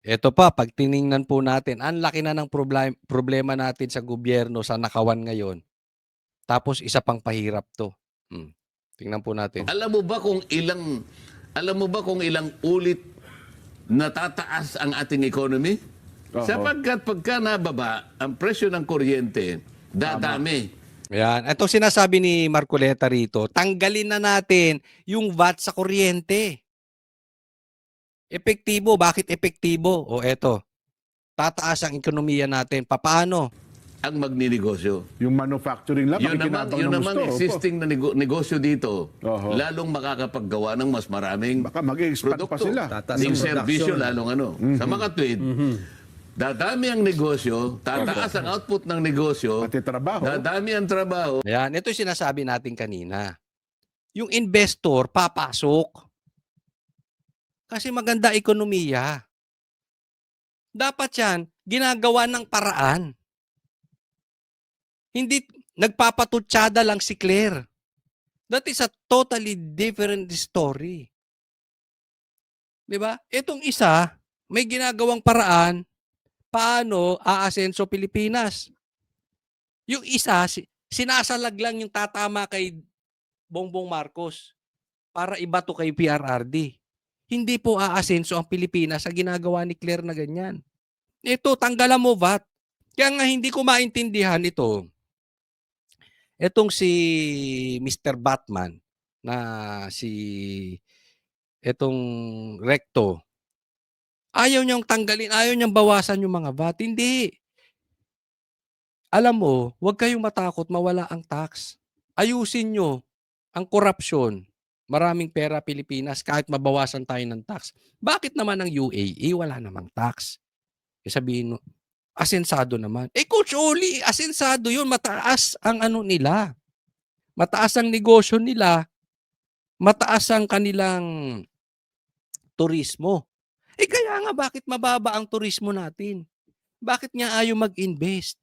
Eto pa, 'pag tiningnan po natin, ang laki na ng problema natin sa gobyerno sa nakawan ngayon, tapos isa pang pahirap 'to. Tingnan po natin. Alam mo ba kung ilang ulit natataas ang ating economy? Oho. Sapagkat pagka nababa ang presyo ng kuryente, dadami. Ayan, itong sinasabi ni Marcoleta rito, tanggalin na natin yung VAT sa kuryente. Epektibo, bakit epektibo? O eto, tataas ang ekonomiya natin. Papaano? Ang magninegosyo. Yung manufacturing lang, makikinabang Yun ng naman gusto. Opo. existing na negosyo dito, Oho. lalong makakapaggawa ng mas maraming Baka mag-expand pa produkto. sila. Tataas Yung ang serbisyo, production. lalong ano. Sa makatwid, dadami ang negosyo, tataas ang output ng negosyo, Pati trabaho. dadami ang trabaho, Ayan, ito yung sinasabi natin kanina. Yung investor, papasok. Kasi maganda ekonomiya. Dapat yan, ginagawa ng paraan. Hindi nagpapatutsada lang si Claire. That is a totally different story. 'Di ba? Itong isa, may ginagawang paraan paano aasenso Pilipinas. Yung isa, sinasalag lang yung tatama kay Bongbong Marcos para ibato kay PRRD. Hindi po aasenso ang Pilipinas sa ginagawa ni Claire na ganyan. Ito, tanggalan mo VAT. Kaya nga hindi ko maintindihan ito. Etong si Mr. Batman na si etong Recto, ayaw niyang tanggalin, ayaw niyang bawasan yung mga VAT. Hindi. Alam mo, huwag kayong matakot mawala ang tax. Ayusin nyo ang korupsyon. Maraming pera Pilipinas kahit mabawasan tayo ng tax. Bakit naman ang UAE wala namang tax? Sabihin mo, asensado naman. Coach Oli, asensado yun. Mataas ang ano nila. Mataas ang negosyo nila. Mataas ang kanilang turismo. Kaya nga bakit mababa ang turismo natin? Bakit nga ayaw mag-invest?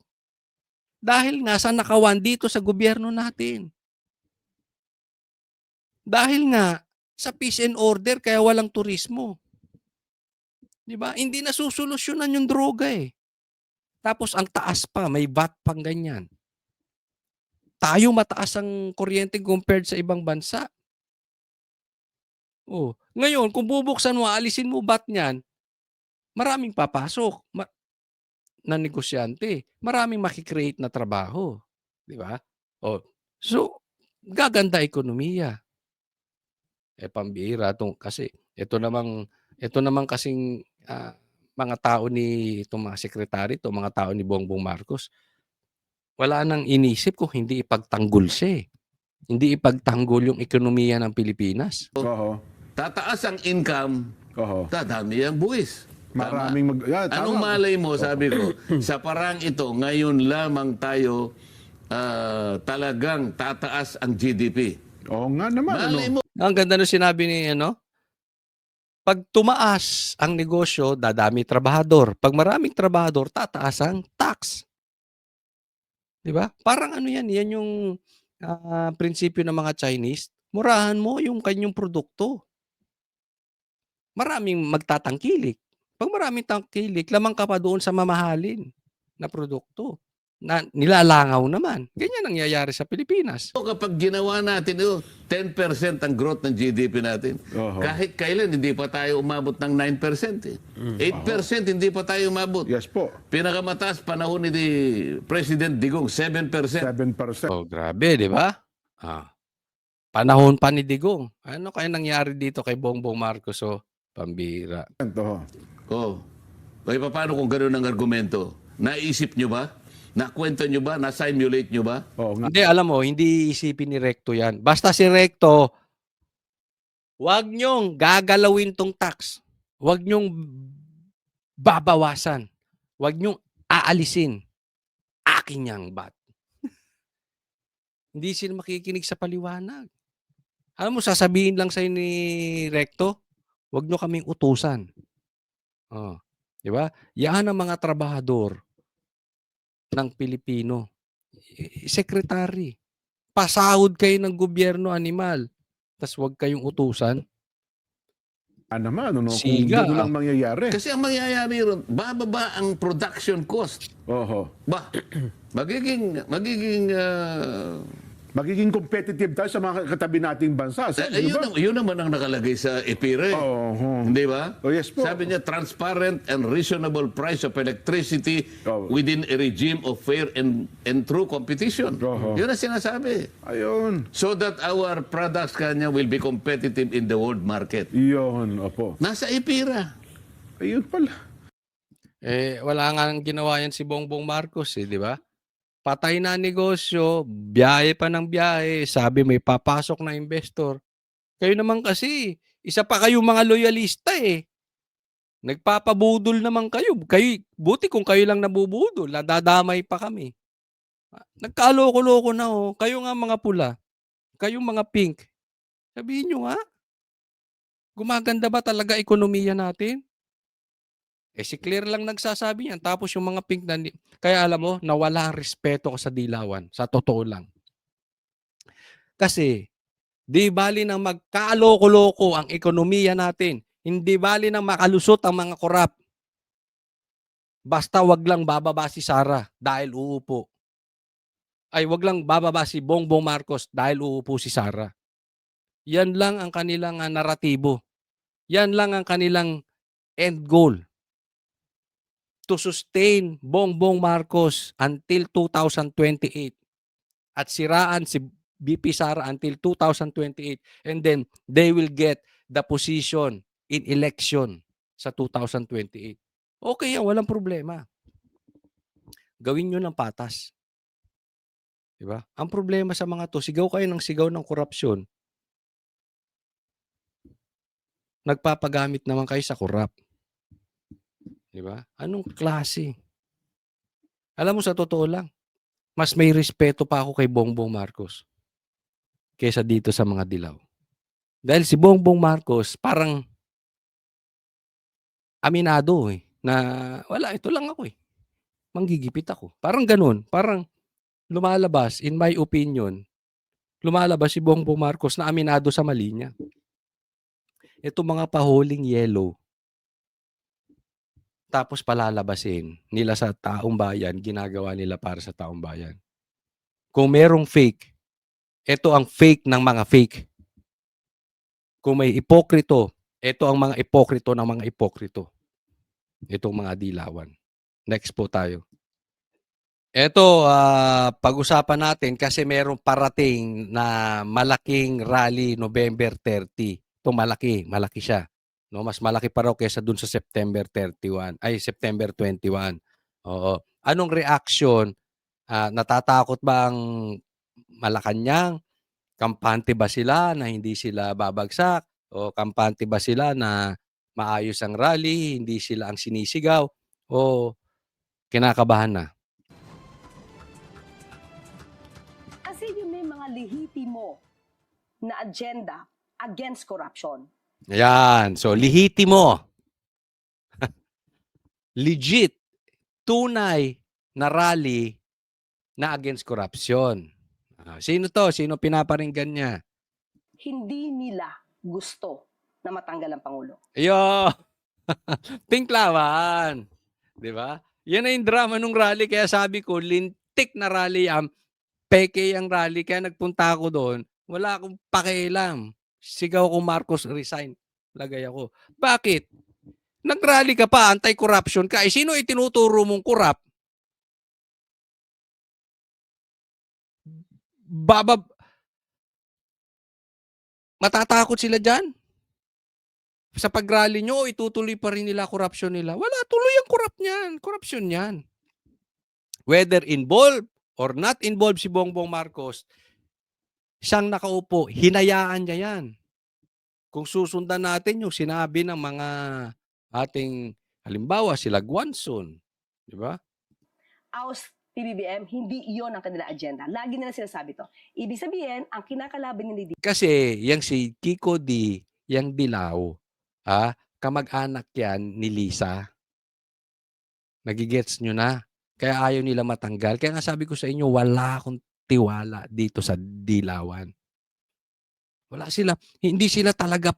Dahil nga sa nakawan dito sa gobyerno natin. Dahil nga sa peace and order kaya walang turismo. 'Di ba? Hindi nasusolusyonan yung droga eh. Tapos ang taas pa, may VAT pang ganyan. Tayo mataas ang kuryente compared sa ibang bansa. Oh, ngayon kung bubuksan mo, alisin mo VAT niyan, maraming papasok na negosyante. Maraming maki-create na trabaho, 'di ba? Oh, so gaganda ekonomiya. Pambihira kasi ito namang kasing mga tao ni itong mga sekretary, itong mga tao ni Bongbong Marcos, wala nang inisip kung hindi ipagtanggol siya. Hindi ipagtanggol yung ekonomiya ng Pilipinas. Oho. tataas ang income, Oho. dadami ang buwis. Tama. Maraming tama. Anong malay mo, sabi ko, sa parang ito, ngayon lamang tayo talagang tataas ang GDP. Oo nga naman. Malay mo, Ang ganda nung sinabi ni pag tumaas ang negosyo, dadami trabahador. Pag maraming trabahador, tataas ang tax. 'Di ba? Parang ano yan yung prinsipyo ng mga Chinese. Murahan mo yung kanyang produkto. Maraming magtatangkilik. Pag maraming tangkilik, lamang ka pa doon sa mamahalin na produkto na nilalangaw naman. Ganyan ang nangyayari sa Pilipinas. kapag ginawa natin 10% ang growth ng GDP natin, Oho. kahit kailan hindi pa tayo umabot ng 9%. 8% hindi pa tayo umabot. Yes po. Pinakamataas panahon ni President Digong, 7%. 7%. Oh, grabe, di ba? Panahon pa ni Digong. Ano kaya nangyari dito kay Bongbong Marcos? Pambira. Oho. Oh. Kaya paano kung gano'n ang argumento? Naisip nyo ba? Nakwento nyo ba? Na-simulate nyo ba? Oo nga. Hindi, alam mo, hindi isipin ni Recto yan. Basta si Recto, huwag nyong gagalawin tong tax. Huwag nyong babawasan. Huwag nyong aalisin. Akin yang bat. Hindi sila makikinig sa paliwanag. Alam mo, sasabihin lang sa'yo ni Recto, huwag nyo kaming utusan. Di ba? Yan ang mga trabahador ng Pilipino. Sekretary. Pasahod kayo ng gobyerno, animal. Tas huwag kayong utusan. naman, ano, kung Siga. doon lang mangyayari. Kasi ang mangyayari ron, bababa ang production cost. Oho. Ba, magiging Magiging competitive tayo sa mga katabi nating bansa. Di ba? yun naman ang nakalagay sa EPIRA. Oho. Hindi ba? Oh, yes po. Sabi niya, transparent and reasonable price of electricity Oh. within a regime of fair and true competition. Oho. Yun ang sinasabi. Ayun. So that our products kanya will be competitive in the world market. Iyon, opo. Nasa EPIRA. Ayun pala. Wala nga nang ginawa yan si Bongbong Marcos, di ba? Patay na ang negosyo, biyahe pa ng biyahe, sabi may papasok na investor. Kayo naman kasi, isa pa kayo mga loyalista eh. Nagpapabudol naman kayo. Buti kung kayo lang nabubudol, nadadamay pa kami. Nagkaloko-loko na oh. Kayo nga mga pula, kayong mga pink. Sabihin nyo nga, gumaganda ba talaga ekonomiya natin? Si Claire lang nagsasabi yan. Tapos yung mga pink na... Kaya alam mo, nawala ang respeto ko sa Dilawan. Sa totoo lang. Kasi, di bali nang magkaloko-loko ang ekonomiya natin. Hindi bali nang makalusot ang mga korap. Basta wag lang bababa si Sara dahil uupo. Ay, wag lang bababa si Bongbong Marcos dahil uupo si Sara. Yan lang ang kanilang naratibo. Yan lang ang kanilang end goal. To sustain Bongbong Marcos until 2028 at siraan si BP Sara until 2028 and then they will get the position in election sa 2028. Okay yan, walang problema. Gawin nyo ng patas. Diba? Ang problema sa mga to, sigaw kayo ng sigaw ng korupsyon. Nagpapagamit naman kayo sa korap. Diba? Anong klase? Alam mo, sa totoo lang, mas may respeto pa ako kay Bongbong Marcos kaysa dito sa mga dilaw. Dahil si Bongbong Marcos parang aminado na wala, ito lang ako manggigipit ako. Parang ganun. Parang lumalabas, in my opinion, lumalabas si Bongbong Marcos na aminado sa mali niya. Ito mga pahuling yellow, tapos palalabasin nila sa taong bayan, ginagawa nila para sa taong bayan. Kung merong fake, ito ang fake ng mga fake. Kung may ipokrito, ito ang mga ipokrito ng mga ipokrito. Itong mga dilawan. Next po tayo. Ito, pag-usapan natin kasi merong parating na malaking rally November 30. Ito malaki siya. No, mas malaki pa raw kaysa dun sa September 21. Oo. Anong reaction? Natatakot ba ang Malacanang? Kampante ba sila na hindi sila babagsak? O kampante ba sila na maayos ang rally, hindi sila ang sinisigaw? O kinakabahan na? Kasi yung may mga lehitimo na agenda against corruption. Ayan. So, lehitimo. Legit. Tunay na rally na against corruption. Sino to? Sino pinaparinggan niya? Hindi nila gusto na matanggal ang Pangulo. Ayo. Pink lawan. Di ba? Yan na yung drama nung rally. Kaya sabi ko, lintik na rally yan. Peke ang rally. Kaya nagpunta ako doon. Wala akong pakialam. Sigaw ko Marcos resign. Lagay ako. Bakit? Nag-rally ka pa, anti-corruption ka. Sino itinuturo mong corrupt? Matatakot sila dyan? Sa pag-rally nyo, itutuloy pa rin nila corruption nila. Wala, tuloy ang corruption yan. Whether involved or not involved si Bongbong Marcos, siyang nakaupo, hinayaan niya yan. Kung susundan natin yung sinabi ng mga ating, halimbawa, sila Guanzon, di ba? Aus PBBM, hindi iyon ang kanila agenda. Lagi nila sinasabi to. Ibig sabihin, ang kinakalaban nila Kasi yang si Kiko D, yang Dilaw, kamag-anak yan ni Lisa. Nagigets nyo na. Kaya ayaw nila matanggal. Kaya nga sabi ko sa inyo, wala akong tiwala dito sa Dilawan. Wala sila. Hindi sila talaga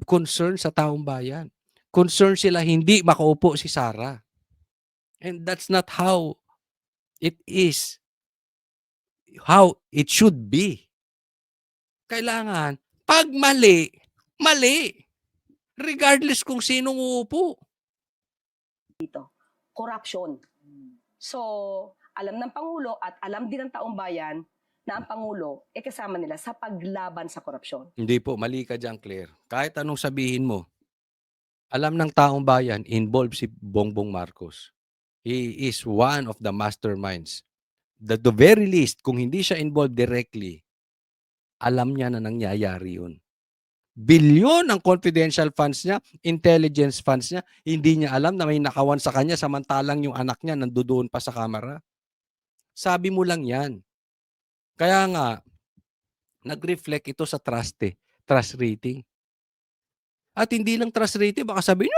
concern sa taong bayan. Concern sila hindi makaupo si Sara. And that's not how it is, how it should be. Kailangan, pag mali, mali. Regardless kung sinong uupo. Corruption. So, alam ng Pangulo at alam din ng taong bayan na ang Pangulo kasama nila sa paglaban sa korupsyon. Hindi po, mali ka dyan, Claire. Kahit anong sabihin mo, alam ng taong bayan, involved si Bongbong Marcos. He is one of the masterminds. At the very least, kung hindi siya involved directly, alam niya na nangyayari yun. Bilyon ang confidential funds niya, intelligence funds niya, hindi niya alam na may nakawan sa kanya samantalang yung anak niya nandoon pa sa kamera. Sabi mo lang yan. Kaya nga, nag-reflect ito sa trust rating. At hindi lang trust rating, baka sabihin,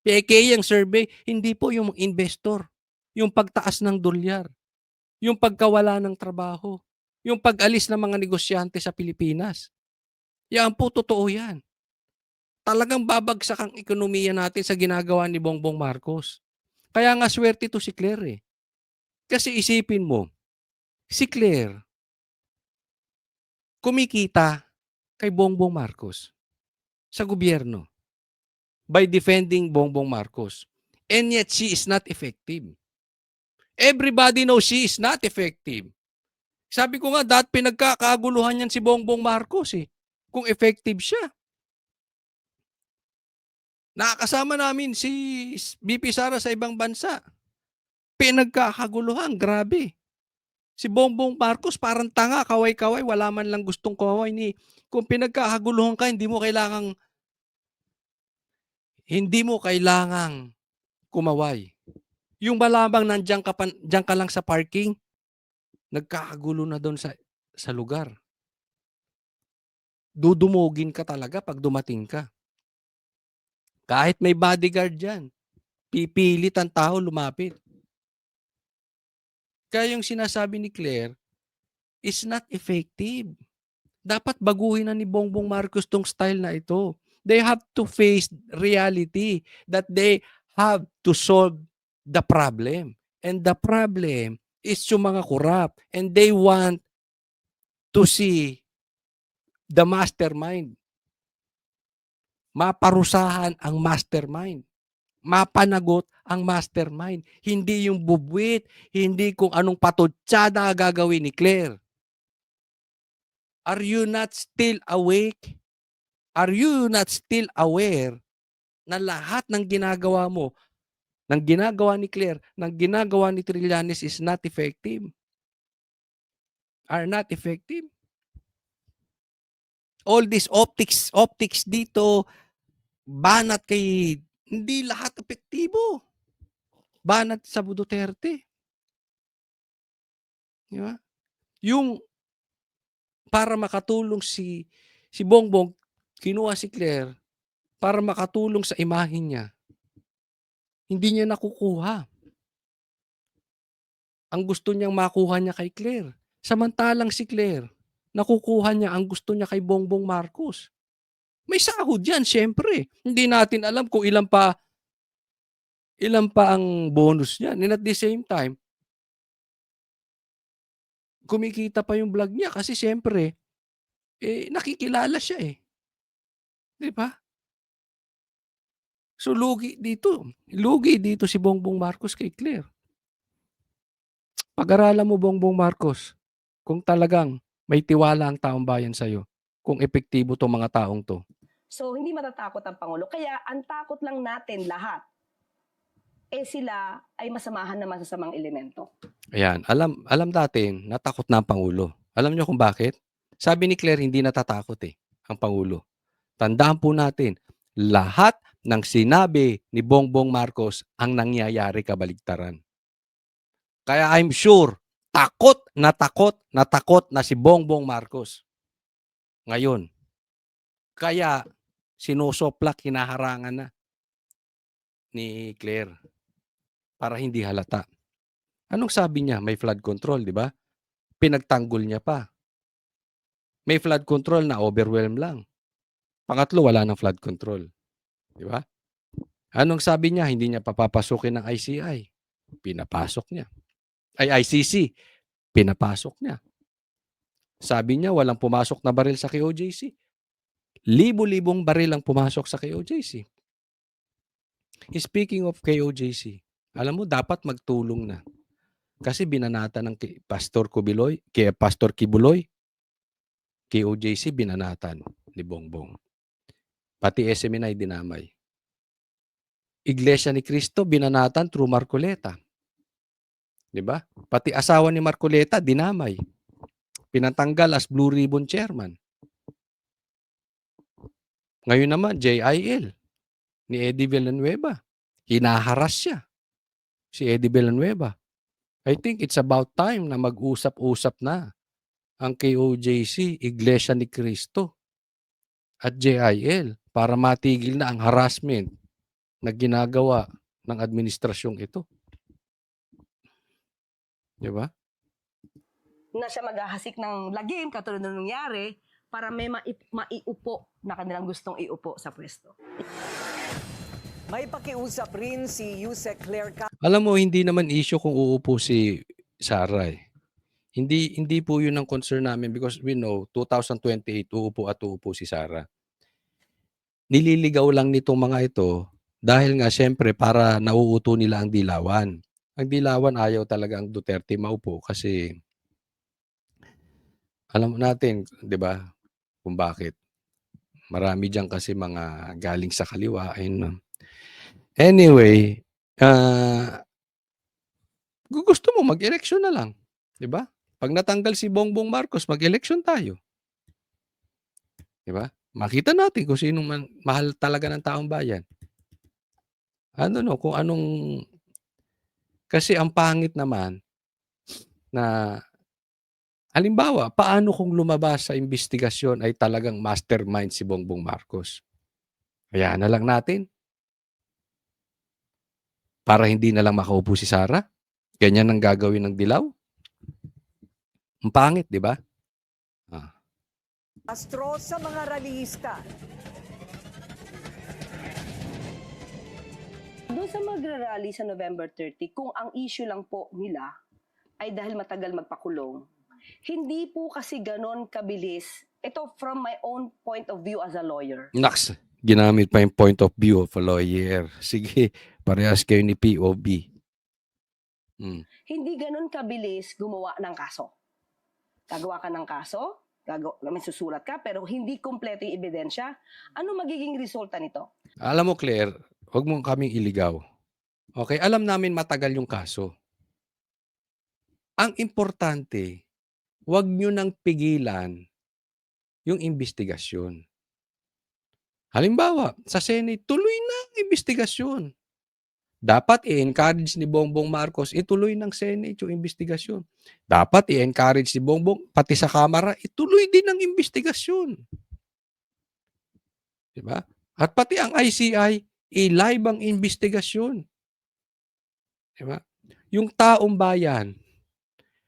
peke yung survey. Hindi po yung investor. Yung pagtaas ng dolyar. Yung pagkawala ng trabaho. Yung pag-alis ng mga negosyante sa Pilipinas. Yan po, totoo yan. Talagang babagsak ang ekonomiya natin sa ginagawa ni Bongbong Marcos. Kaya nga swerte to si Claire eh. Kasi isipin mo, si Claire, kumikita kay Bongbong Marcos sa gobyerno by defending Bongbong Marcos. And yet she is not effective. Everybody knows she is not effective. Sabi ko nga, dahil pinagkakaguluhan yan si Bongbong Marcos eh. Kung effective siya. Nakakasama namin si BP Sara sa ibang bansa. Pinagkakaguluhan, grabe. Si Bongbong Marcos parang tanga, kaway-kaway, wala man lang gustong kaway ni. Kung pinagkakaguluhan ka, hindi mo kailangang kumaway. Yung malamang nandiyan ka lang sa parking, nagkakagulo na doon sa lugar. Dudumugin ka talaga pag dumating ka. Kahit may bodyguard dyan, pipilit ang tao lumapit. Kaya yung sinasabi ni Claire is not effective. Dapat baguhin na ni Bongbong Marcos tong style na ito. They have to face reality that they have to solve the problem. And the problem is yung mga corrupt. And they want to see the mastermind. Maparusahan ang mastermind. Mapanagot ang mastermind. Hindi yung bubwit, hindi kung anong patutsada gagawin ni Claire. Are you not still awake? Are you not still aware na lahat ng ginagawa mo, ng ginagawa ni Claire, ng ginagawa ni Trillanes is not effective? Are not effective? All these optics dito, banat kay, hindi lahat epektibo. Banat sa Duterte. Di ba? Yung para makatulong si Bongbong, kinuha si Claire para makatulong sa imahe niya. Hindi niya nakukuha. Ang gusto niyang makuha niya kay Claire. Samantalang si Claire, nakukuha niya ang gusto niya kay Bongbong Marcos. May sahod yan, syempre. Hindi natin alam kung ilan pa ang bonus niya. And at the same time, kumikita pa yung vlog niya kasi syempre, nakikilala siya eh. Di ba? So, lugi dito si Bongbong Marcos kay Claire. Pag-aralan mo, Bongbong Marcos, kung talagang may tiwala ang taong bayan sa'yo, kung epektibo itong mga taong to. So, hindi matatakot ang Pangulo. Kaya, ang takot lang natin lahat, sila ay masamahan na masasamang elemento. Ayan, alam natin, natakot na ang Pangulo. Alam niyo kung bakit? Sabi ni Claire, hindi natatakot ang Pangulo. Tandaan po natin, lahat ng sinabi ni Bongbong Marcos ang nangyayari kabaligtaran. Kaya I'm sure, takot na si Bongbong Marcos. Ngayon, kaya sinusoplak, hinaharangan na ni Claire para hindi halata. Anong sabi niya? May flood control, di ba? Pinagtanggol niya pa. May flood control na overwhelm lang. Pangatlo, wala ng flood control. Di ba? Anong sabi niya? Hindi niya papapasukin ng ICI. Pinapasok niya. Ay, ICC. Pinapasok niya. Sabi niya, walang pumasok na baril sa KOJC. Libo-libong baril ang pumasok sa KOJC. Speaking of KOJC, alam mo, dapat magtulong na. Kasi binanata ng Pastor Kibuloy, KOJC binanatan ni Bongbong. Pati SMNI dinamay. Iglesia ni Cristo binanatan through Marcoleta. 'Di ba? Pati asawa ni Marcoleta dinamay. Pinatanggal as Blue Ribbon Chairman. Ngayon naman JIL ni Eddie Villanueva. Hinaharas siya. Si Eddie Villanueva. I think it's about time na mag-usap-usap na ang KOJC, Iglesia ni Cristo at JIL para matigil na ang harassment na ginagawa ng administrasyong ito. Di ba? Na siya maghahasik ng lagim, katulad ng nangyari, para may maiupo na kanilang gustong iupo sa pwesto. May pakiusap rin si Yusek Claire Alam mo, hindi naman issue kung uupo si Sara eh. Hindi po yun ang concern namin because we know 2028 uupo si Sara. Nililigaw lang nitong mga ito dahil nga siyempre para nauuto nila ang Dilawan. Ang Dilawan ayaw talaga ang Duterte maupo kasi alam natin, 'di ba, kung bakit. Marami diyan kasi mga galing sa kaliwa. Anyway, gusto mo mag-eleksyon na lang, 'di ba? Pag natanggal si Bongbong Marcos, mag-eleksyon tayo. 'Di ba? Makita natin kung sino man mahal talaga ng taong bayan. Kung anong kasi ang pangit naman na halimbawa, paano kung lumabas sa investigasyon ay talagang mastermind si Bongbong Marcos? Hayaan na lang natin. Para hindi na lang makaupo si Sara? Ganyan ang gagawin ng Dilaw? Ang pangit, di ba? Castro sa mga rallyista. Doon sa magra-rally sa November 30, kung ang issue lang po nila ay dahil matagal magpakulong, hindi po kasi ganon kabilis. Ito from my own point of view as a lawyer. Naks, ginamit pa yung point of view of a lawyer. Sige, parehas kayo ni POV. Hindi ganon kabilis gumawa ng kaso. Gagawa ka ng kaso, may susulat ka, pero hindi kompleto yung ebidensya. Ano magiging resulta nito? Alam mo, Claire, huwag mong kaming iligaw. Okay, alam namin matagal yung kaso. Ang importante, huwag nyo nang pigilan yung investigasyon. Halimbawa, sa Senate, tuloy na ang investigasyon. Dapat i-encourage ni Bongbong Marcos, ituloy ng Senate yung investigasyon. Dapat i-encourage ni Bongbong, pati sa Kamara, ituloy din ang investigasyon. Diba? At pati ang ICI, i-live ang investigasyon. Diba? Yung taong bayan,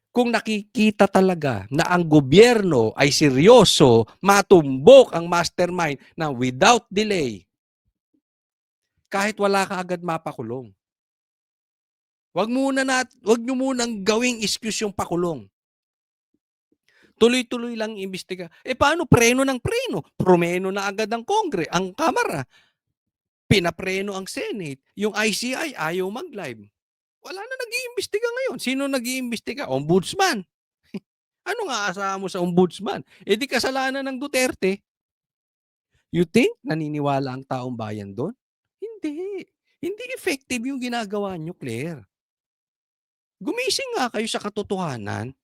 kung nakikita talaga na ang gobyerno ay seryoso, matumbok ang mastermind na without delay, kahit wala ka agad mapakulong. Wag nyo munang gawing excuse yung pakulong. Tuloy-tuloy lang imbestiga. Paano preno ng preno? Promeno na agad ang ang Kamara. Pinapreno ang Senate. Yung ICI ayaw mag-live. Wala na nag-iimbestiga ngayon. Sino nag-iimbestiga? Ombudsman. Ano nga asahan mo sa ombudsman? Di kasalanan ng Duterte. You think naniniwala ang taong bayan doon? Hindi. Hindi effective yung ginagawa nyo, Claire. Gumising nga kayo sa katotohanan.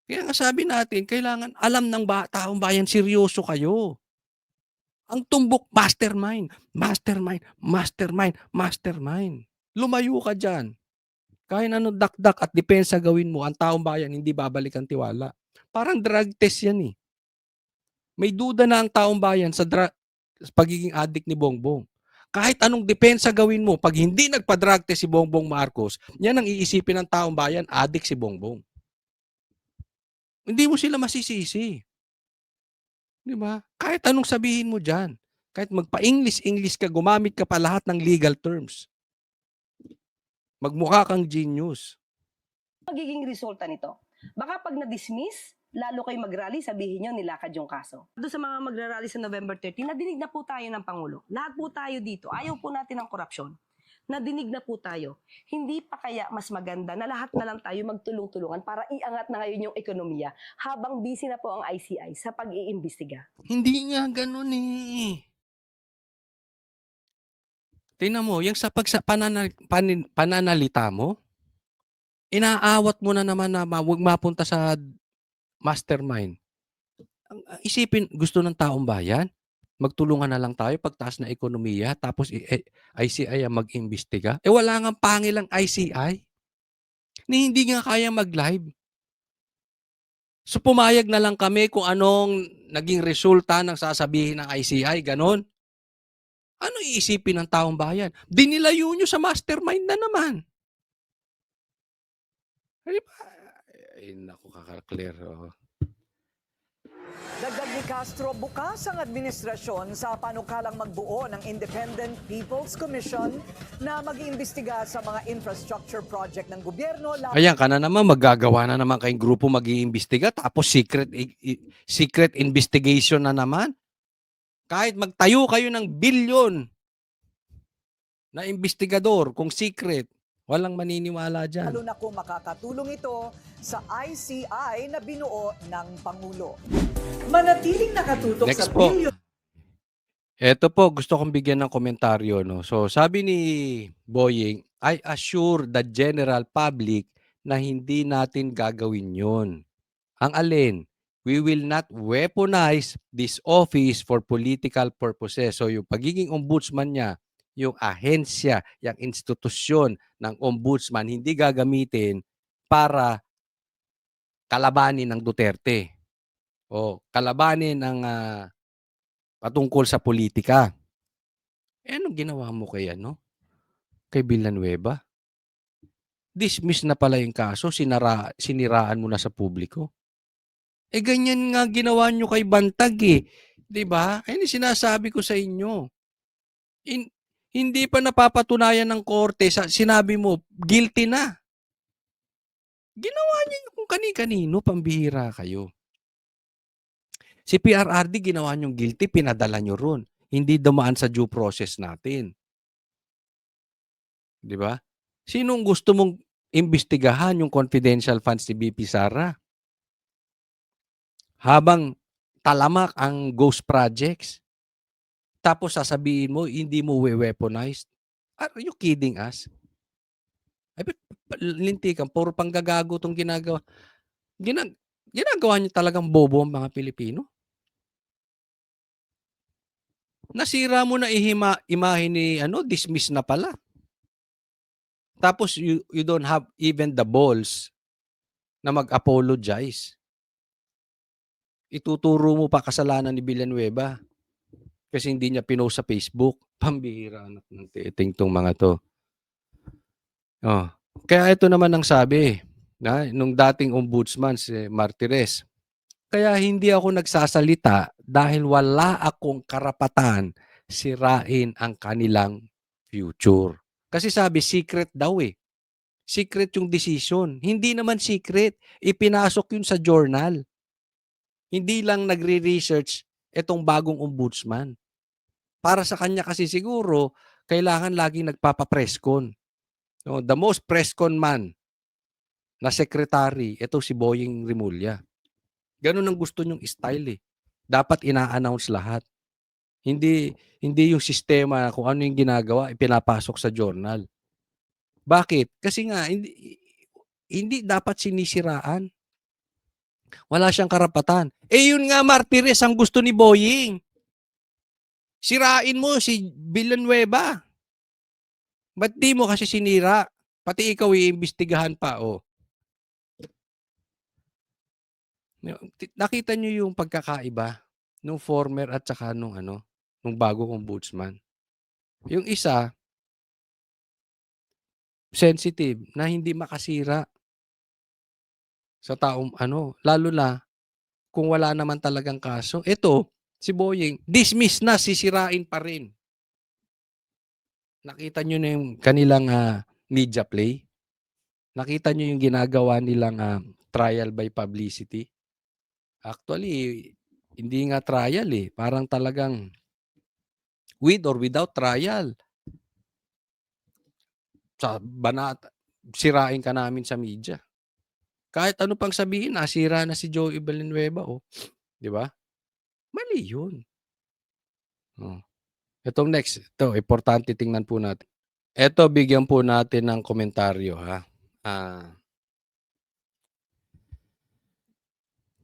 Kaya nga sabi natin, kailangan alam ng taong bayan, seryoso kayo. Ang tumbok, mastermind. Mastermind, mastermind, mastermind. Lumayo ka dyan. Kahit anong dakdak at depensa gawin mo, ang taong bayan hindi babalik ang tiwala. Parang drug test yan eh. May duda na ang taong bayan sa pagiging addict ni Bongbong. Kahit anong depensa gawin mo, pag hindi nagpa-drug test si Bongbong Marcos, yan ang iisipin ng taong bayan, addict si Bongbong. Hindi mo sila masisisi. 'Di ba? Kahit anong sabihin mo diyan. Kahit magpa-English ka, gumamit ka pa lahat ng legal terms. Magmukha kang genius. magiging resulta nito? Baka pag na-dismiss, lalo kayo mag-rally, sabihin nyo, nilakad yung kaso. Doon sa mga magra-rally sa November 13, nadinig na po tayo ng Pangulo. Lahat po tayo dito. Ayaw po natin ng korupsyon. Nadinig na po tayo. Hindi pa kaya mas maganda na lahat na lang tayo magtulong-tulungan para iangat na ngayon yung ekonomiya habang busy na po ang ICI sa pag-iimbestiga? Hindi nga gano'n eh. Tingnan mo, yung sa pananalita mo, inaawat mo na naman na huwag mapunta sa mastermind. Isipin, gusto ng taong bayan, magtulungan na lang tayo pagtaas na ekonomiya, tapos ICI ang mag-imbestiga. Wala nga pangilang ICI. Ni hindi nga kaya mag-live. So pumayag na lang kami kung anong naging resulta ng sasabihin ng ICI, ganon. Ano iisipin ng taong bayan? Dinilayo nyo sa mastermind na naman. Di ba? Ay, naku, kakaklear. Oh. Dagdag ni Castro, bukas ang administrasyon sa panukalang magbuo ng Independent People's Commission na mag-iimbestiga sa mga infrastructure project ng gobyerno. Ayan ka na naman, maggagawa na naman kayong grupo mag-iimbestiga, tapos secret investigation na naman. Kahit magtayo kayo ng bilyon na investigador kung secret, walang maniniwala dyan. Lalo na kung makakatulong ito sa ICI na binuo ng Pangulo. Manatiling nakatutok Next sa po. bilyon. Ito po, gusto kong bigyan ng komentaryo. No? So, sabi ni Boying, I assure the general public na hindi natin gagawin yun. Ang alin? We will not weaponize this office for political purposes. So, yung pagiging ombudsman niya, yung ahensya, yung institusyon ng ombudsman, hindi gagamitin para kalabanin ng Duterte o kalabanin ng patungkol sa politika. Anong ginawa mo kay kay Villanueva? Dismiss na pala yung kaso, siniraan mo na sa publiko. Ganyan nga ginawa nyo kay Bantag eh. 'Di ba? Ayun yung sinasabi ko sa inyo. Hindi pa napapatunayan ng korte, sinabi mo, guilty na. Ginawa niyo kung kani-kanino, pambihira kayo. Si PRRD ginawa niyong guilty, pinadala niyo ron. Hindi dumaan sa due process natin. 'Di ba? Sinong gusto mong imbestigahan yung confidential funds ni BP Sara? Habang talamak ang ghost projects. Tapos sasabihin mo, hindi mo weaponized. Are you kidding us? Ay, lintikan, puro panggagago itong ginagawa. Ginagawa niyo talagang bobo ang mga Pilipino. Nasira mo na imahe ni dismiss na pala. Tapos you don't have even the balls na mag-apologize. Ituturo mo pa kasalanan ni Villanueva kasi hindi niya pinost sa Facebook. Pambihira anak ng titing tong mga to. Oh. Kaya ito naman ang sabi nung dating ombudsman si Martires. Kaya hindi ako nagsasalita dahil wala akong karapatan sirain ang kanilang future. Kasi sabi, secret daw eh. Secret yung decision. Hindi naman secret. Ipinasok yun sa journal. Hindi lang nagre-research itong bagong ombudsman. Para sa kanya kasi siguro, kailangan laging nagpapa-presscon. No, the most presscon man na secretary, ito si Boying Rimulya. Ganun ang gusto nyong style eh. Dapat ina-announce lahat. Hindi yung sistema kung ano yung ginagawa, ipinapasok sa journal. Bakit? Kasi nga, hindi dapat sinisiraan. Wala siyang karapatan. Yun nga, Martires, ang gusto ni Boying. Sirain mo si Villanueva. Ba't di mo kasi sinira? Pati ikaw iimbestigahan pa, oh. Nakita niyo yung pagkakaiba nung former at saka nung bagong ombudsman. Yung isa, sensitive na hindi makasira sa taong lalo na kung wala naman talagang kaso. Ito, Si Boying, dismiss na, sisirain pa rin. Nakita nyo na yung kanilang media play? Nakita nyo yung ginagawa nilang trial by publicity? Actually, hindi nga trial eh. Parang talagang with or without trial. Sa banat, sirain ka namin sa media. Kahit ano pang sabihin, nasira na si Joey Villanueva. Oh. Di ba? Mali yun. Oh. Itong next, ito, importante tingnan po natin. Ito, bigyan po natin ng komentaryo, ha?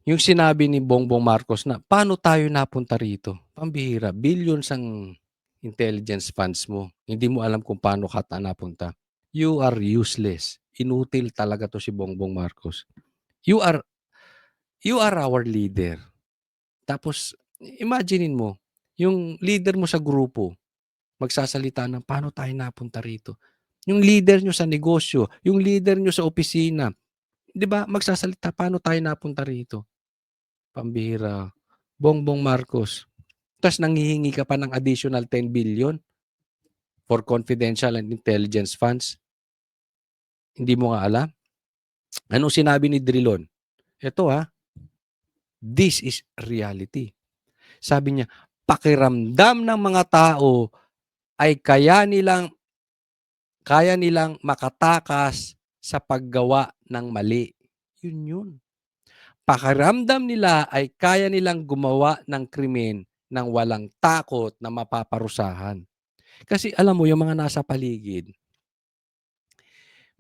Yung sinabi ni Bongbong Marcos na, paano tayo napunta rito? Pambihira, billions ang intelligence funds mo. Hindi mo alam kung paano ka napunta. You are useless. Inutil talaga to si Bongbong Marcos. You are our leader. Tapos, imaginein mo, yung leader mo sa grupo, magsasalita ng paano tayo napunta rito. Yung leader nyo sa negosyo, yung leader nyo sa opisina, di ba, magsasalita paano tayo napunta rito. Pambihira. Bongbong Marcos. Tapos nanghihingi ka pa ng additional 10 billion for confidential and intelligence funds. Hindi mo nga alam? Anong sinabi ni Drilon? Ito this is reality. Sabi niya, pakiramdam ng mga tao ay kaya nilang makatakas sa paggawa ng mali. Yun. Pakiramdam nila ay kaya nilang gumawa ng krimen nang walang takot na mapaparusahan. Kasi alam mo, yung mga nasa paligid,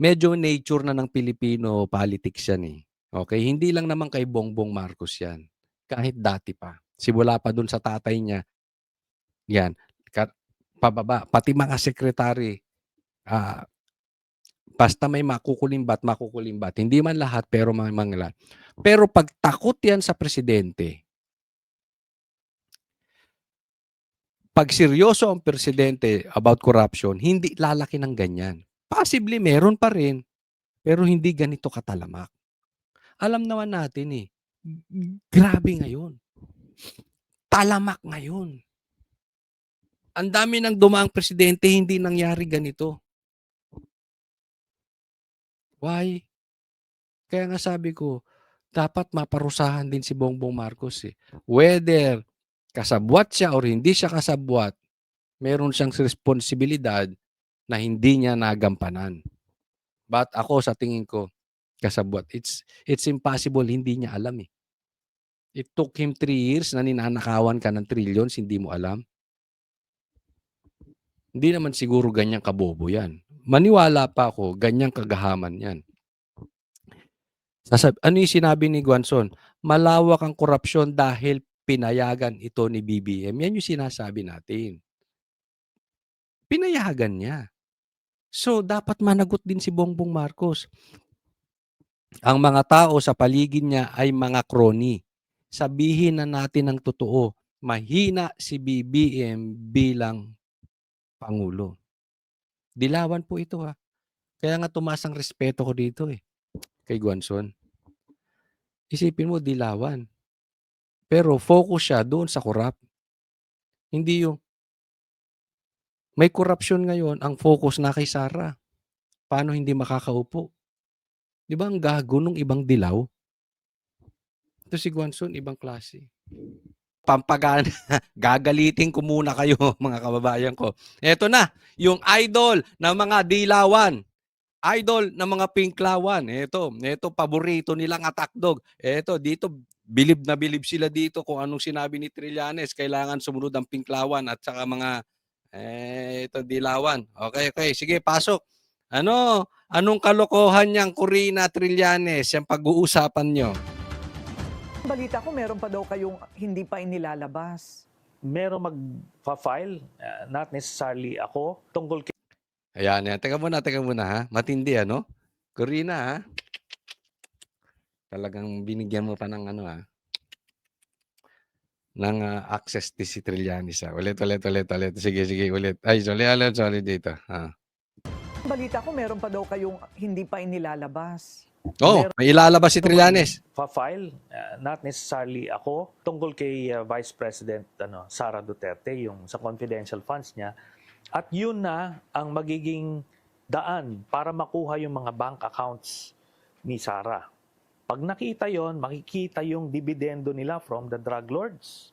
medyo nature na ng Pilipino politics yan eh. Okay? Hindi lang naman kay Bongbong Marcos yan. Kahit dati pa. Simula pa dun sa tatay niya, yan, pababa, pati mga sekretary, basta may makukulimbat. Hindi man lahat, pero mga lahat. Pero pag takot yan sa presidente, pag seryoso ang presidente about corruption, hindi lalaki ng ganyan. Possibly meron pa rin, pero hindi ganito katalamak. Alam naman natin grabe ngayon. Talamak ngayon. Ang dami ng dumaang presidente, hindi nangyari ganito. Why? Kaya nga sabi ko, dapat maparusahan din si Bongbong Marcos eh. Whether kasabwat siya or hindi siya kasabwat, meron siyang responsibilidad na hindi niya nagampanan. But ako sa tingin ko, kasabwat. It's impossible, hindi niya alam eh. It took him 3 years na ninanakawan ka ng trillions, hindi mo alam. Hindi naman siguro ganyang kabobo yan. Maniwala pa ako, ganyang kagahaman yan. Ano yung sinabi ni Guanzon? Malawak ang korupsyon dahil pinayagan ito ni BBM. Yan yung sinasabi natin. Pinayagan niya. So, dapat managot din si Bongbong Marcos. Ang mga tao sa paligid niya ay mga crony. Sabihin na natin ang totoo. Mahina si BBM bilang Pangulo. Dilawan po ito Kaya nga tumaas ang respeto ko dito kay Guanzon. Isipin mo, dilawan. Pero focus siya doon sa korap. Hindi yung may korupsyon ngayon, ang focus na kay Sara. Paano hindi makakaupo? Di ba ang gago nung ibang dilaw? Ito si Guanzon, ibang klase. Pampagana, gagalitin ko muna kayo mga kababayan ko. Ito na, yung idol ng mga dilawan. Idol ng mga pinklawan. Ito paborito nilang attack dog. Ito, dito, bilib na bilib sila dito kung anong sinabi ni Trillanes. Kailangan sumunod ang pinklawan at saka mga, ito, dilawan. Okay, sige, pasok. Anong kalokohan niyang Corina Trillanes, yung pag-uusapan nyo? Balita ko meron pa daw kayong hindi pa inilalabas. Merong mag-file, not necessarily ako, tungkol kay Ayan. Teka muna ha. Matindi Corina Talagang binigyan mo pa ng ng access to si Trillanes Ulit. Sige, ulit. Ay, sorry dito. Balita ko meron pa daw kayong hindi pa inilalabas. Oh, Meron- may ilalabas si Trillanes. Pa-file, not necessarily ako, tungkol kay Vice President Sara Duterte, yung sa confidential funds niya. At yun na ang magiging daan para makuha yung mga bank accounts ni Sara. Pag nakita yon, makikita yung dividendo nila from the drug lords.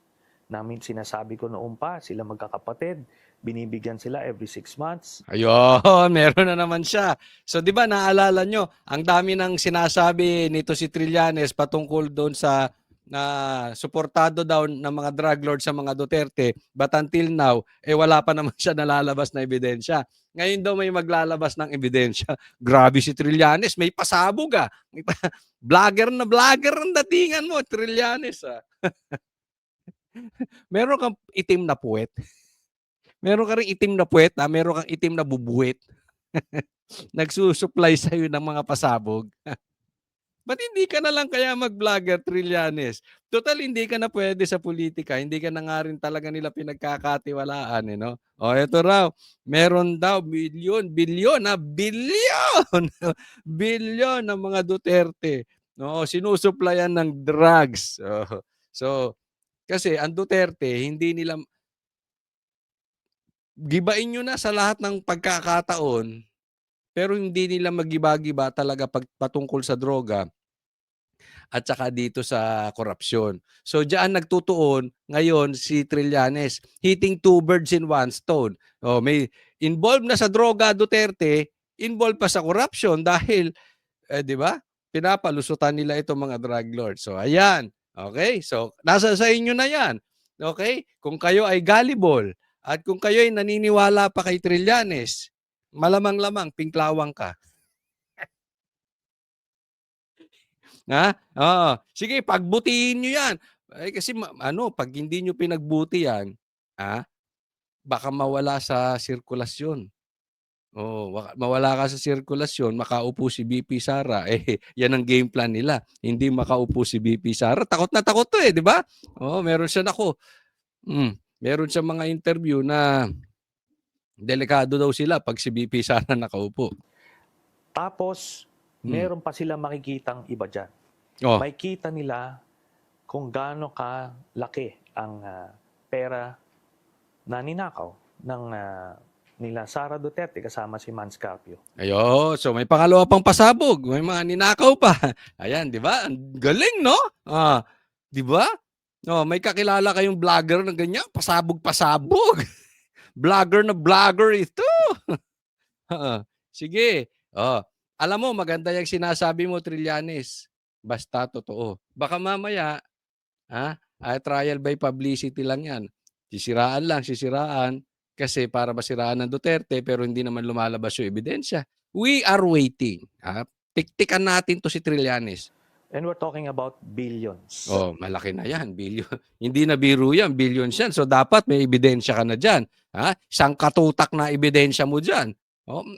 Namin sinasabi ko noon pa, sila magkakapatid, binibigyan sila every 6 months. Ayun, meron na naman siya. So, di ba, naalala nyo, ang dami ng sinasabi nito si Trillanes patungkol doon sa na suportado daw ng mga drug lords sa mga Duterte, but until now, wala pa naman siya nalalabas na ebidensya. Ngayon daw may maglalabas ng ebidensya. Grabe si Trillanes, may pasabog ah. Vlogger na vlogger ang datingan mo, Trillanes ah. Meron kang itim na puwet. Meron ka ring itim na puwet, meron kang itim na bubuwet. Nagsusupply sa'yo ng mga pasabog. Ba't hindi ka na lang kaya mag-vlogger, Trillanes? Total, hindi ka na pwede sa politika. Hindi ka na nga rin talaga nila pinagkakatiwalaan, no? O, eto raw. Meron daw bilyon bilyon ng mga Duterte. No, sinusuplayan ng drugs. So, kasi ang Duterte, hindi nila gibain nyo na sa lahat ng pagkakataon, pero hindi nila magiba-giba talaga patungkol sa droga at saka dito sa korupsyon. So diyan nagtutuon ngayon si Trillanes, hitting two birds in one stone. Oh, may involved na sa droga Duterte, involved pa sa corruption dahil 'di ba? Pinapalusutan nila itong mga drug lords. So ayan. Okay? So nasa sa inyo na 'yan. Okay? Kung kayo ay gullible at kung kayo ay naniniwala pa kay Trillanes, malamang-lamang pinklawang ka. Ha? Oo. Sige, pagbutihin nyo yan. Kasi pag hindi nyo pinagbuti yan, baka mawala sa sirkulasyon. Mawala ka sa sirkulasyon, makaupo si BP Sara. Yan ang game plan nila. Hindi makaupo si BP Sara. Takot na takot to di ba? Meron siya meron siya mga interview na delikado daw sila pag si BP Sara nakaupo. Tapos, meron pa sila makikitang iba dyan. Oh. May kita nila kung gaano kalaki ang pera na ninakaw ng nila Sara Duterte kasama si Mans Carpio. So may pangalawa pang pasabog, may mga ninakaw pa. Ayan, 'di ba? Ang galing, no? 'Di ba? May kakilala kayong vlogger na ganyan, pasabog-pasabog. Vlogger na vlogger ito. Sige. Alam mo, maganda yung sinasabi mo, Trillanes. Basta totoo. Baka mamaya, trial by publicity lang yan. Sisiraan. Kasi para masiraan ng Duterte, pero hindi naman lumalabas yung ebidensya. We are waiting. Tiktikan natin to si Trillanes. And we're talking about billions. Malaki na yan. Billion. Hindi na biro yan. Billions yan. So, dapat may ebidensya ka na dyan. Isang katutak na ebidensya mo dyan.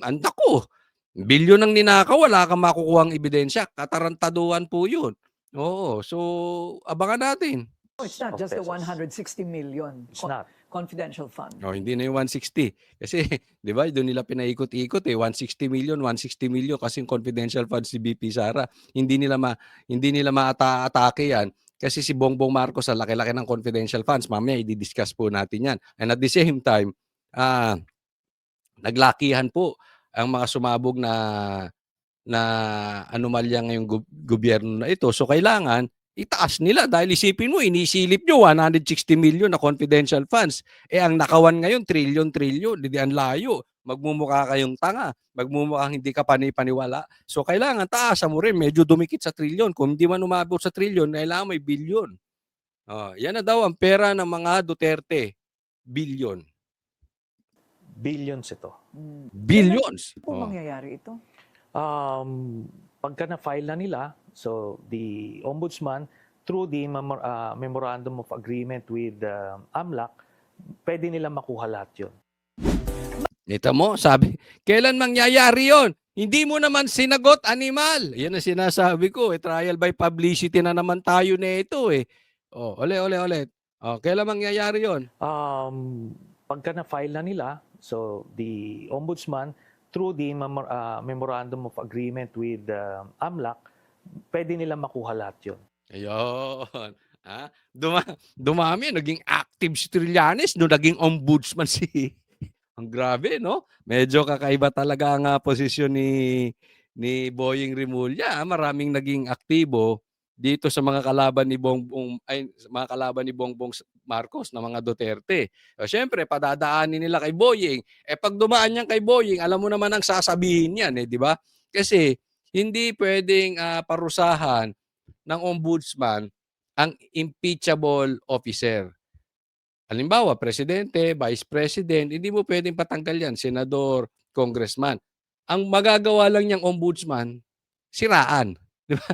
Andako. Bilyon ang ninakaw, wala kang makukuhang ebidensya. Katarantaduhan po yun. So, abangan natin. It's not just the 160 million It's not. confidential fund. Hindi na yung 160. Kasi, di ba, doon nila pinaikot-ikot 160 million kasi confidential funds si BP Sara. Hindi nila maata-atake yan. Kasi si Bongbong Marcos sa laki-laki ng confidential funds. Mamaya, i-discuss po natin yan. And at the same time, naglakihan po ang mga sumabog na anomalya ngayong gobyerno na ito. So, kailangan itaas nila dahil isipin mo, inisilip nyo 160 million na confidential funds. Ang nakawan ngayon, trillion, hindi ang layo. Magmumukha kayong tanga. Magmumukhang hindi ka panipaniwala. So, kailangan taasan mo rin. Medyo dumikit sa trillion. Kung hindi man umabot sa trillion, kailangan may billion. Yan na daw ang pera ng mga Duterte. Billion. Billions ito. Billions. Ano po mangyayari ito? Pagka na-file na nila, so the Ombudsman, through the Memorandum of Agreement with AMLAC, pwede nila makuha lahat yun. Ito mo, sabi, kailan mangyayari yon? Hindi mo naman sinagot, animal. Yan ang sinasabi ko. Trial by publicity na naman tayo na ito ulit. Kailan mangyayari yon? Pagka na-file na nila, so the Ombudsman, through the Memorandum of Agreement with AMLAC, pwede nila makuha lahat yun. Ayun. Dumami, naging active si Trillanes no, naging ombudsman si ang grabe, no? Medyo kakaiba talaga ang posisyon ni Boying Rimulya. Maraming naging aktibo dito sa mga kalaban ni Bongbong Marcos na mga Duterte. O syempre, padadaanin nila kay Boying. Pag dumaan niyan kay Boying, alam mo naman ang sasabihin niyan, di ba? Kasi hindi pwedeng parusahan ng ombudsman ang impeachable officer. Halimbawa, presidente, vice president, hindi mo pwedeng patanggal yan, senador, congressman. Ang magagawa lang niyang ombudsman, siraan. Di ba?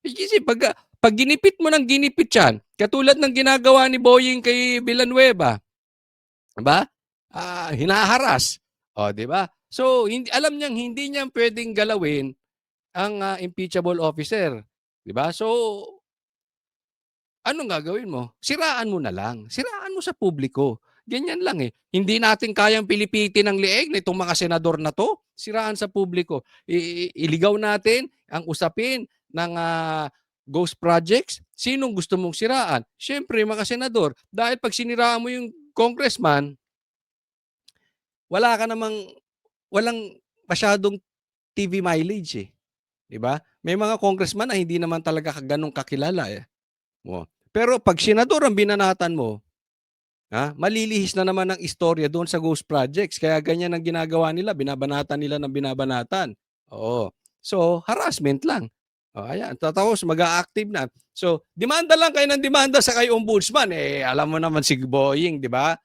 Kasi pag ginipit mo ng ginipit yan, katulad ng ginagawa ni Boying kay Villanueva, di ba? Hinaharas. O, di ba? So, alam niyang hindi niya pwedeng galawin ang impeachable officer. Di ba? So, anong gagawin mo? Siraan mo na lang. Siraan mo sa publiko. Ganyan lang eh. Hindi natin kayang pilipitin ang leeg na itong mga senador na to. Siraan sa publiko. Iligaw natin ang usapin ng ghost projects. Sinong gusto mong siraan? Siyempre, mga senador. Dahil pag siniraan mo yung congressman, walang masyadong TV mileage eh. Diba? May mga congressman na hindi naman talaga ganun kakilala eh. Pero pag senador ang binanatan mo, malilihis na naman ang istorya doon sa ghost projects. Kaya ganyan ang ginagawa nila, binabanatan nila ng binabanatan. Oo. So, harassment lang. Ayan, tapos mag-a-active na. So, demanda lang kayo ng demanda sa kay ombudsman. Alam mo naman si Boying, di ba?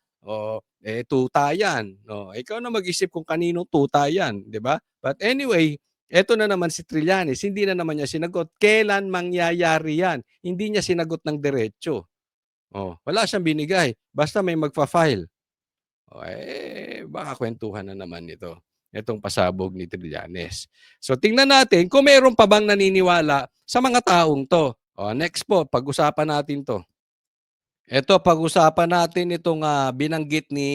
Tuta yan. Ikaw na mag-isip kung kanino tuta yan, di ba? But anyway, eto na naman si Trillanes, hindi na naman niya sinagot. Kailan mangyayari yan? Hindi niya sinagot ng diretso. Wala siyang binigay. Basta may magfa-file. Baka kwentuhan na naman ito. Itong pasabog ni Trillanes. So, tingnan natin kung mayroon pa bang naniniwala sa mga taong to. Next po, pag-usapan natin to. Ito, pag-usapan natin itong binanggit ni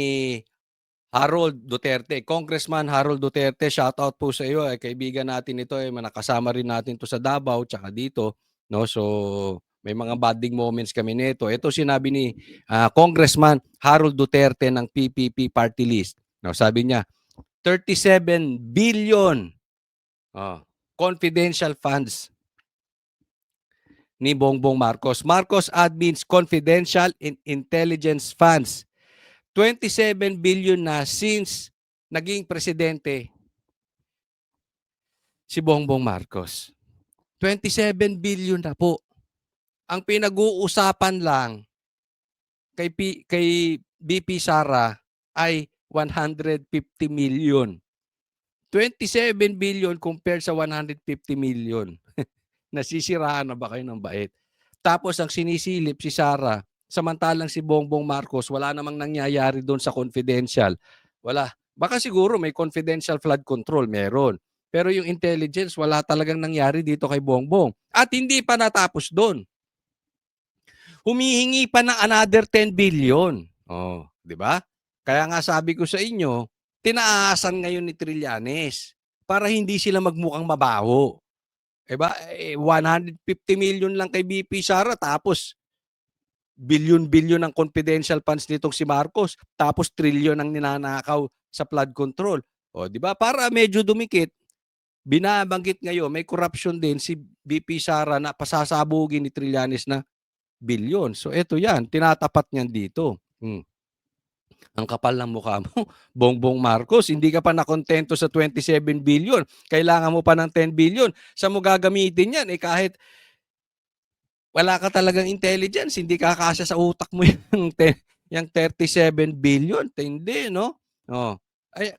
Harold Duterte. Congressman Harold Duterte, shout out po sa iyo. Kaibigan natin ito, nakasama rin natin to sa Davao tsaka dito, no? So, may mga bonding moments kami nito. Ito sinabi ni Congressman Harold Duterte ng PPP party list. No, sabi niya, 37 billion confidential funds ni Bongbong Marcos. Marcos admins confidential intelligence funds. 27 billion na since naging presidente si Bongbong Marcos. 27 billion na po. Ang pinag-uusapan lang kay BP Sara ay 150 million. 27 billion compared sa 150 million. Nasisiraan na ba kayo ng bait? Tapos ang sinisilip si Sara, samantalang si Bongbong Marcos, wala namang nangyayari doon sa confidential. Wala. Baka siguro may confidential flood control, meron. Pero yung intelligence, wala talagang nangyari dito kay Bongbong. At hindi pa natapos doon. Humihingi pa ng another 10 billion. Di ba? Kaya nga sabi ko sa inyo, tinaasan ngayon ni Trillanes para hindi sila magmukhang mabaho. Diba? 150 million lang kay BP Sara, tapos billion-billion ang confidential funds nitong si Marcos, tapos trillion ang ninanakaw sa flood control. Di ba? Para medyo dumikit, binabanggit ngayon, may corruption din si BP Sara na pasasabugin ni Trillanes na billion. So ito yan, tinatapat niyan dito. Ang kapal ng mukha mo, Bongbong Marcos, hindi ka pa nakontento sa 27 billion. Kailangan mo pa ng 10 billion. Saan mo gagamitin yan? Kahit wala ka talagang intelligence, hindi kakasya sa utak mo yung 37 billion. Hindi, no?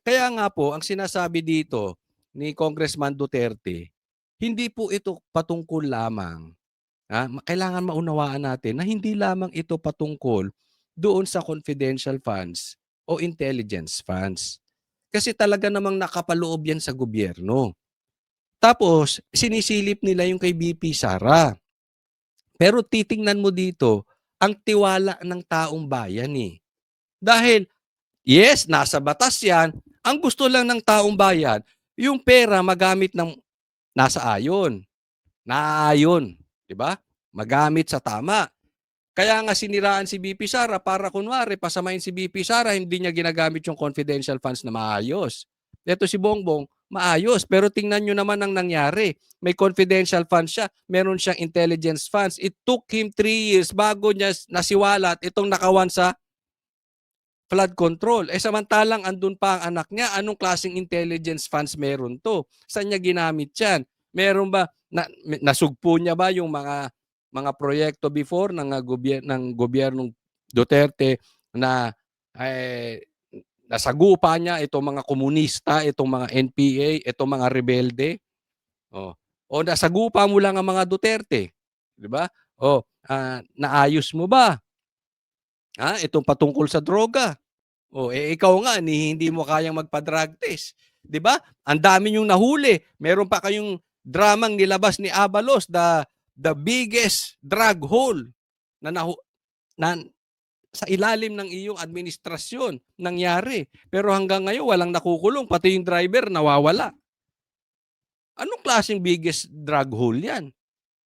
Kaya nga po, ang sinasabi dito ni Congressman Duterte, hindi po ito patungkol lamang. Kailangan maunawaan natin na hindi lamang ito patungkol doon sa confidential funds o intelligence funds. Kasi talaga namang nakapaloob yan sa gobyerno. Tapos, sinisilip nila yung kay BP Sara. Pero titingnan mo dito, ang tiwala ng taong bayan eh. Dahil, yes, nasa batas yan, Ang gusto lang ng taong bayan, yung pera magamit ng nasa ayon, naaayon, 'di ba? Magamit sa tama. Kaya nga siniraan si BP Sara para kunwari pasamahin si BP Sara, hindi niya ginagamit yung confidential funds na maayos. Eto si Bongbong, maayos. Pero tingnan nyo naman ang nangyari. May confidential funds siya, meron siyang intelligence funds. It took him 3 years bago niya nasiwalat itong nakawan sa flood control. Samantalang andun pa ang anak niya, anong klaseng intelligence funds meron to? Saan niya ginamit yan? Meron ba, nasugpo niya ba yung mga proyekto before ng gobyernong Duterte na nasagupa niya itong mga komunista, itong mga NPA, itong mga rebelde? O nasagupa mo lang ang mga Duterte, 'di ba? Naayos mo ba? Itong patungkol sa droga. Ikaw nga hindi mo kayang magpa-drug test, 'di ba? Ang dami niyong nahuli. Meron pa kayong dramang nilabas ni Abalos, the biggest drug hole na sa ilalim ng iyong administrasyon nangyari. Pero hanggang ngayon walang nakukulong, pati yung driver nawawala. Anong klaseng biggest drug hole 'yan?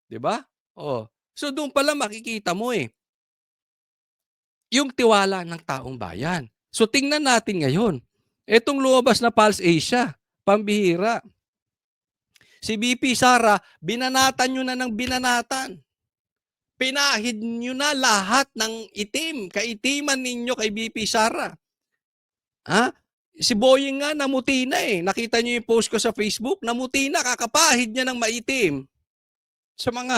'Di ba? So doon pala makikita mo yung tiwala ng taong bayan. So tingnan natin ngayon. Etong lumabas na Pulse Asia, pambihira. Si BP Sara, binanatan nyo na ng binanatan. Pinahid nyo na lahat ng itim, kaitiman ninyo kay BP Sara. Si Boying nga namuti na Nakita nyo yung post ko sa Facebook, namuti na, kakapahid niya ng maitim. Sa mga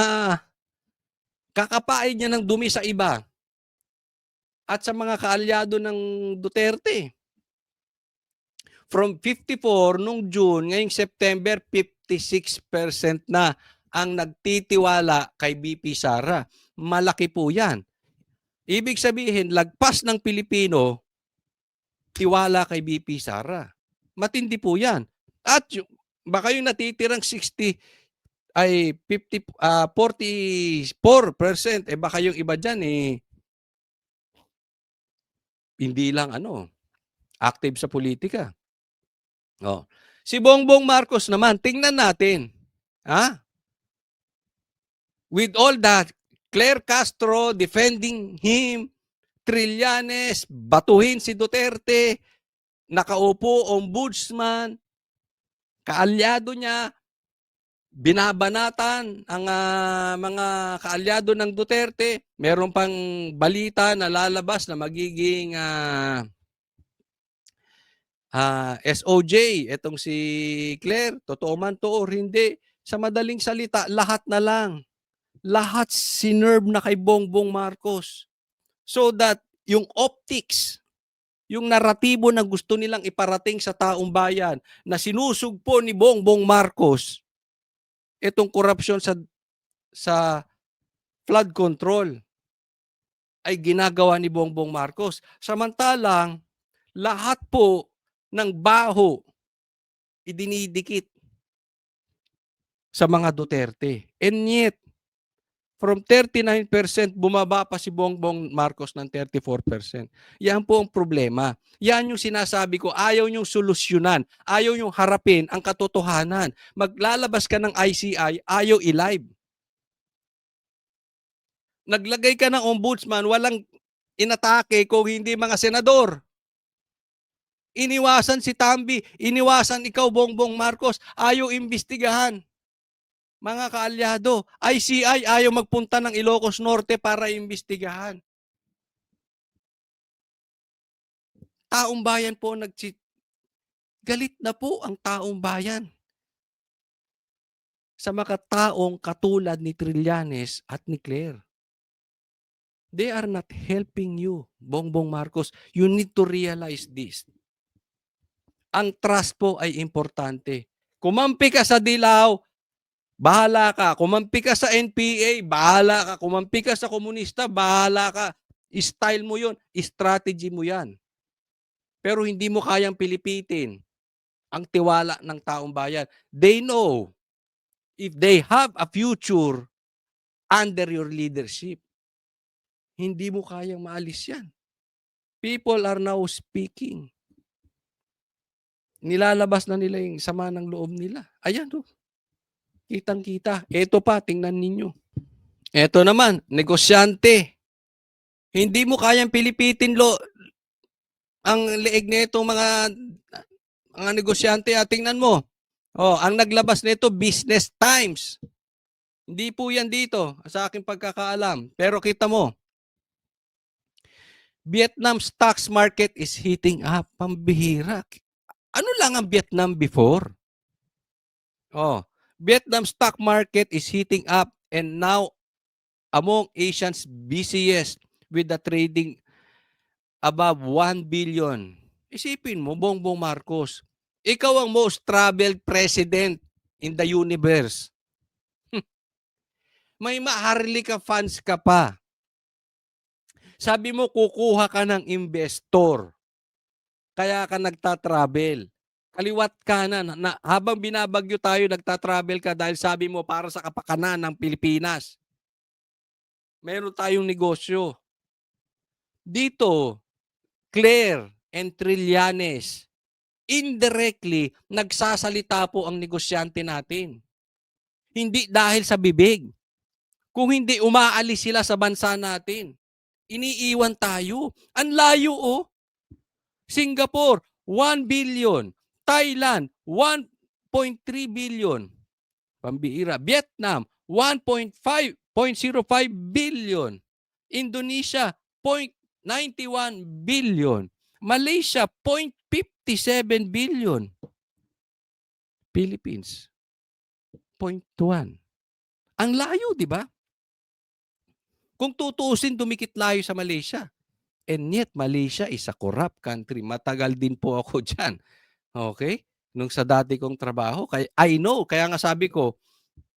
kakapahid niya ng dumi sa iba. At sa mga kaalyado ng Duterte. From 54 nung June, ngayong September, 56% na ang nagtitiwala kay BP Sara. Malaki po yan. Ibig sabihin, lagpas ng Pilipino, tiwala kay BP Sara. Matindi po yan. At baka yung natitirang 60 ay 44%, baka yung iba dyan hindi lang active sa politika. Si Bongbong Marcos naman, tingnan natin. With all that, Claire Castro defending him, Trillanes, batuhin si Duterte, nakaupo ombudsman, kaalyado niya, binabanatan ang mga kaalyado ng Duterte. Meron pang balita na lalabas na magiging SOJ, etong si Claire, totoo man to or hindi. Sa madaling salita, lahat na lang. Lahat sinerve na kay Bongbong Marcos. So that yung optics, yung naratibo na gusto nilang iparating sa taong bayan na sinusugpo ni Bongbong Marcos, itong korupsyon sa flood control ay ginagawa ni Bongbong Marcos. Samantalang, lahat po ng baho idinidikit sa mga Duterte. And yet, from 39%, bumaba pa si Bongbong Marcos ng 34%. Yan po ang problema. Yan yung sinasabi ko, ayaw nyong solusyonan, ayaw nyong harapin ang katotohanan. Maglalabas ka ng ICI, ayaw i-live. Naglagay ka ng ombudsman, walang inatake kung hindi mga senador. Iniwasan si Tambi, iniwasan ikaw Bongbong Marcos, ayaw imbestigahan. Mga kaalyado, ICI ayaw magpunta ng Ilocos Norte para imbestigahan. Taong bayan po galit na po ang taong bayan sa mga taong katulad ni Trillanes at ni Claire. They are not helping you, Bongbong Marcos. You need to realize this. Ang trust po ay importante. Kumampi ka sa Dilaw, bahala ka. Kumampi ka sa NPA, bahala ka. Kumampi ka sa komunista, bahala ka. Style mo yun, strategy mo yan. Pero hindi mo kayang pilipitin ang tiwala ng taong bayan. They know if they have a future under your leadership, hindi mo kayang maalis yan. People are now speaking. Nilalabas na nila yung sama ng loob nila. Ayan, oh. Kitang-kita. Ito pa, tingnan ninyo. Ito naman, negosyante. Hindi mo kayang pilipitin ang leeg nito mga negosyante. Tingnan mo. Oh, ang naglabas nito Business Times. Hindi po yan dito sa aking pagkakaalam. Pero kita mo, Vietnam stocks market is heating up. Pambihira. Ano lang ang Vietnam before? Oh, Vietnam stock market is heating up and now among Asia's busiest with the trading above 1 billion. Isipin mo, Bongbong Marcos, ikaw ang most traveled president in the universe. May Maharlika fans ka pa. Sabi mo, kukuha ka ng investor. Kaya ka nagta-travel. Kaliwat kanan. Habang binabagyo tayo, nagta-travel ka dahil sabi mo para sa kapakanan ng Pilipinas. Meron tayong negosyo. Dito, Claire and Trillanes, indirectly, nagsasalita po ang negosyante natin. Hindi dahil sa bibig. Kung hindi, umaalis sila sa bansa natin. Iniiwan tayo. Ang layo, oh. Singapore, 1 billion. Thailand, 1.3 billion. Pambihira. Vietnam, 1.05 billion. Indonesia, 0.91 billion. Malaysia, 0.57 billion. Philippines, 0.1. Ang layo, di ba? Kung tutuusin, dumikit layo sa Malaysia. And yet, Malaysia is a corrupt country. Matagal din po ako dyan. Okay? Nung sa dati kong trabaho. I know. Kaya nga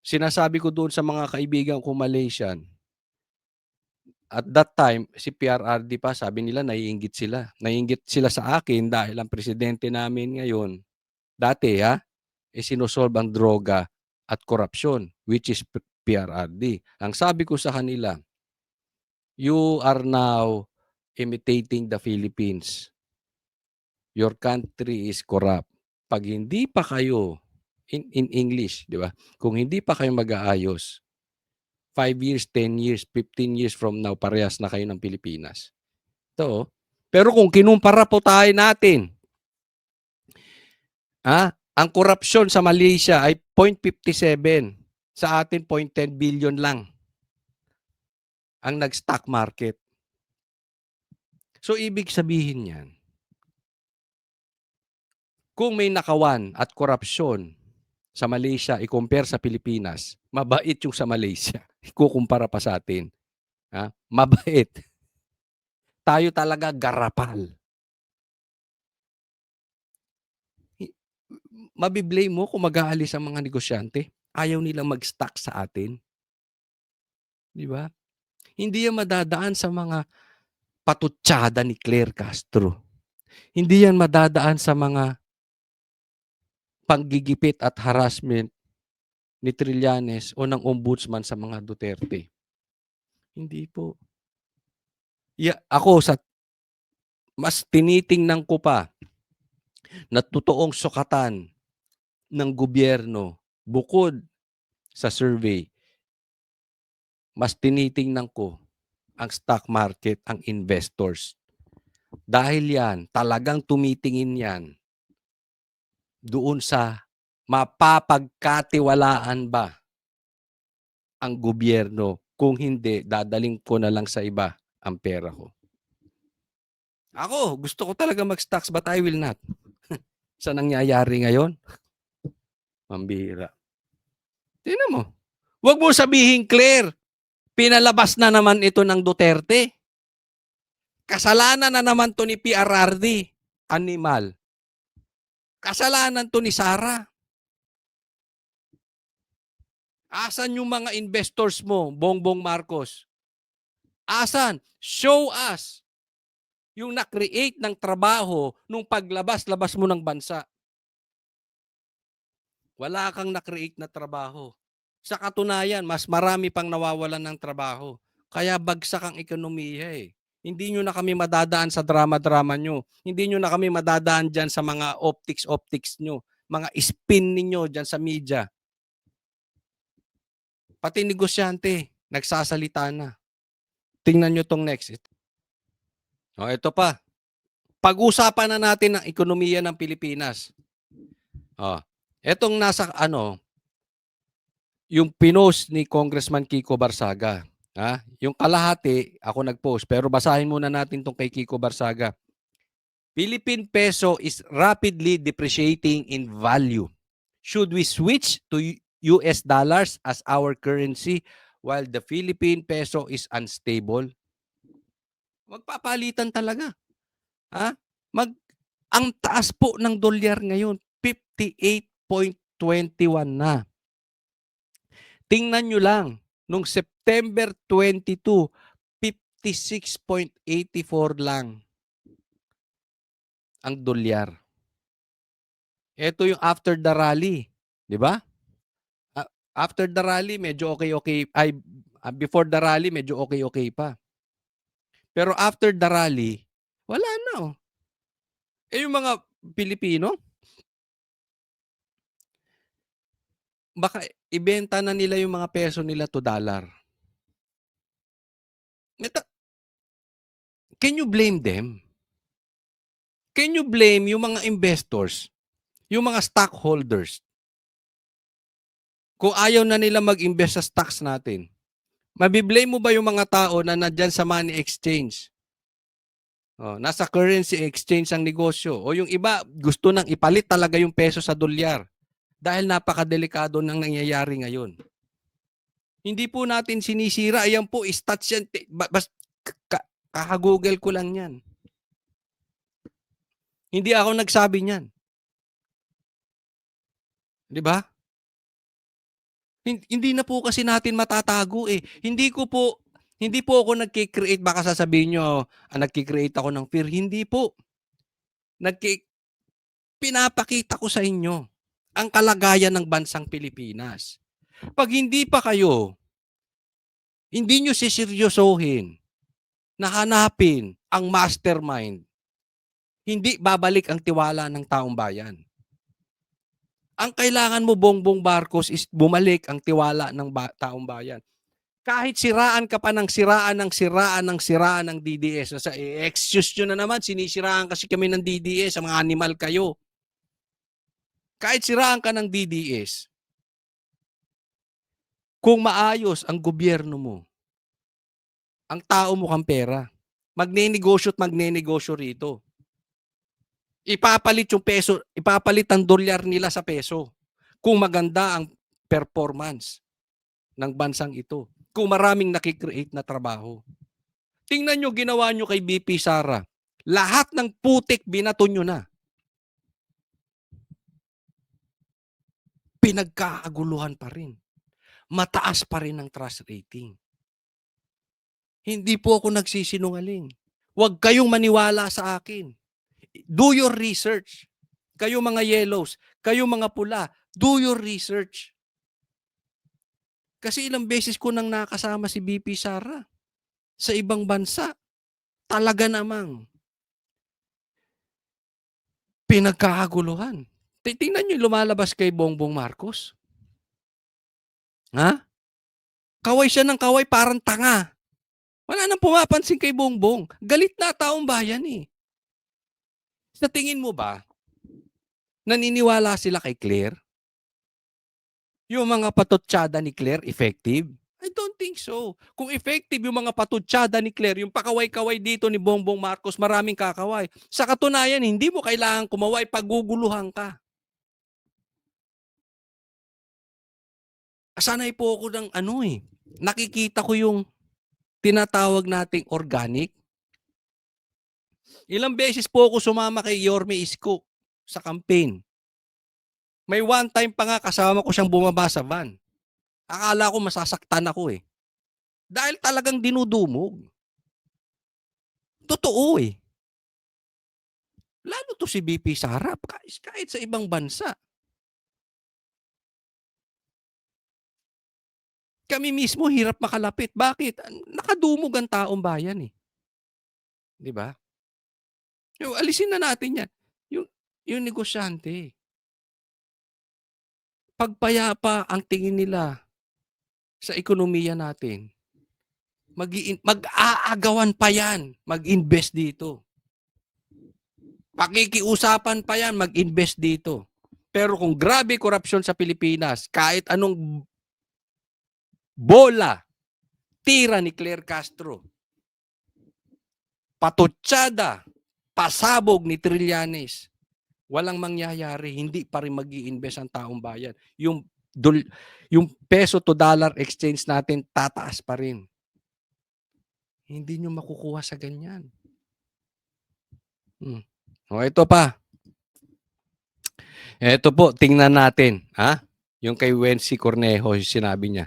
sinasabi ko doon sa mga kaibigan ko Malaysian, at that time, si PRRD pa, sabi nila, naiinggit sila. Naiinggit sila sa akin dahil ang presidente namin ngayon, dati sinusolve ang droga at korupsyon, which is PRRD. Ang sabi ko sa kanila, you are now imitating the Philippines. Your country is corrupt. Pag hindi pa kayo, in English, di ba? Kung hindi pa kayo mag-aayos, 5 years, 10 years, 15 years from now, parehas na kayo ng Pilipinas. Ito, pero kung kinumpara po tayo natin, ang korupsyon sa Malaysia ay 0.57. Sa atin, 0.10 billion lang ang nag-stock market. So, ibig sabihin yan, kung may nakawan at korupsyon sa Malaysia, i-compare sa Pilipinas, mabait yung sa Malaysia. Ikukumpara pa sa atin. Mabait. Tayo talaga garapal. Mabiblame mo kung mag-aalis ang mga negosyante. Ayaw nilang mag-stock sa atin. Di ba? Hindi yan madadaan sa mga patutsada ni Claire Castro. Hindi yan madadaan sa mga panggigipit at harassment ni Trillanes o ng ombudsman sa mga Duterte. Hindi po. Ako, mas tinitingnan ko pa na totoong sukatan ng gobyerno bukod sa survey, mas tinitingnan ko ang stock market, ang investors. Dahil yan, talagang tumitingin yan doon sa mapapagkatiwalaan ba ang gobyerno. Kung hindi, dadaling ko na lang sa iba ang pera ko. Ako, gusto ko talaga mag-stocks but I will not. Sa nangyayari ngayon, mambihira. Tingnan mo. Huwag mo sabihin, Claire, pinalabas na naman ito ng Duterte. Kasalanan na naman to ni PRRD. Animal. Kasalanan to ni Sara. Asan yung mga investors mo, Bongbong Marcos? Asan? Show us yung na-create ng trabaho nung paglabas-labas mo ng bansa. Wala kang na-create na trabaho. Sa katunayan, mas marami pang nawawalan ng trabaho. Kaya bagsak ang ekonomiya eh. Hindi nyo na kami madadaan sa drama-drama nyo. Hindi nyo na kami madadaan dyan sa mga optics nyo. Mga spin ninyo dyan sa media. Pati negosyante, nagsasalita na. Tingnan nyo tong next. O, ito pa. Pag-usapan na natin ang ekonomiya ng Pilipinas. O, etong nasa yung pinost ni Congressman Kiko Barsaga. Yung kalahati, ako nag-post. Pero basahin muna natin tong kay Kiko Barsaga. Philippine peso is rapidly depreciating in value. Should we switch to US dollars as our currency while the Philippine peso is unstable? Magpapalitan talaga. Ang taas po ng dolyar ngayon, 58.21 na. Tingnan nyo lang, nung September 22, 56.84 lang ang dolyar. Ito yung after the rally, di ba? After the rally, medyo okay. Before the rally, medyo okay pa. Pero after the rally, wala na. Yung mga Pilipino, baka ibenta na nila yung mga peso nila to dollar. Can you blame them? Can you blame yung mga investors, yung mga stockholders, kung ayaw na nila mag-invest sa stocks natin? Mabiblame mo ba yung mga tao na nandyan sa money exchange? Nasa currency exchange ang negosyo. O yung iba, gusto nang ipalit talaga yung peso sa dolyar dahil napakadelikado ng nangyayari ngayon. Hindi po natin sinisira. Ayan po, stats yan. Kaka-google ko lang yan. Hindi ako nagsabi niyan. Di ba? Hindi na po kasi natin matatago eh. Hindi po ako nagki-create, baka sasabihin nyo, nagki-create ako ng fear. Hindi po. Pinapakita ko sa inyo ang kalagayan ng bansang Pilipinas. Pag hindi nyo siseryosohin na hanapin ang mastermind, hindi babalik ang tiwala ng taong bayan. Ang kailangan mo, Bongbong Marcos, is bumalik ang tiwala ng taong bayan. Kahit siraan ka pa ng siraan ng DDS. Excuse nyo na naman, sinisiraan kasi kami ng DDS, ang mga animal kayo. Kahit siraan ka ng DDS, kung maayos ang gobyerno mo, ang tao mo kang pera, magnenegosyo rito. Ipapalit yung peso, ipapalit ang dolyar nila sa peso kung maganda ang performance ng bansang ito. Kung maraming nakikreate na trabaho. Tingnan nyo ginawa nyo kay BP Sara. Lahat ng putik binato nyo na. Pinagkakaguluhan pa rin. Mataas pa rin ang trust rating. Hindi po ako nagsisinungaling. Huwag kayong maniwala sa akin. Do your research. Kayo mga yellows, kayo mga pula, do your research. Kasi ilang beses ko nang nakasama si BP Sara sa ibang bansa. Talaga namang pinagkakaguluhan. Tingnan nyo lumalabas kay Bongbong Marcos. Kaway siya ng kaway, parang tanga. Wala nang pumapansin kay Bongbong. Galit na taong bayan eh. Sa tingin mo ba, naniniwala sila kay Claire? Yung mga patutsyada ni Claire, effective? I don't think so. Kung effective yung mga patutsyada ni Claire, yung pakaway-kaway dito ni Bongbong Marcos, maraming kakaway. Sa katunayan, hindi mo kailangan kumaway, paguguluhan ka. Sanay po ako ng nakikita ko yung tinatawag nating organic. Ilang beses po ako sumama kay Yorme Isko sa campaign. May one time pa nga kasama ko siyang bumaba sa van. Akala ko masasaktan ako eh. Dahil talagang dinudumog. Totoo eh. Lalo to si BP Sara, kahit sa ibang bansa. Kami mismo hirap makalapit. Bakit? Nakadumog ang taong bayan eh. 'Di ba? Yung alisin na natin 'yan. Yung negosyante. Pagpayapa ang tingin nila sa ekonomiya natin, mag-aagawan pa 'yan, mag-invest dito. Pakikiusapan pa 'yan, mag-invest dito. Pero kung grabe korupsyon sa Pilipinas, kahit anong bola, tira ni Claire Castro, patutsada, pasabog ni Trillanes, walang mangyayari, hindi pa rin mag-i-invest ang taong bayan. Yung peso to dollar exchange natin tataas pa rin. Hindi nyo makukuha sa ganyan. O ito pa. Ito po, tingnan natin. Yung kay Wency Cornejo, yung sinabi niya.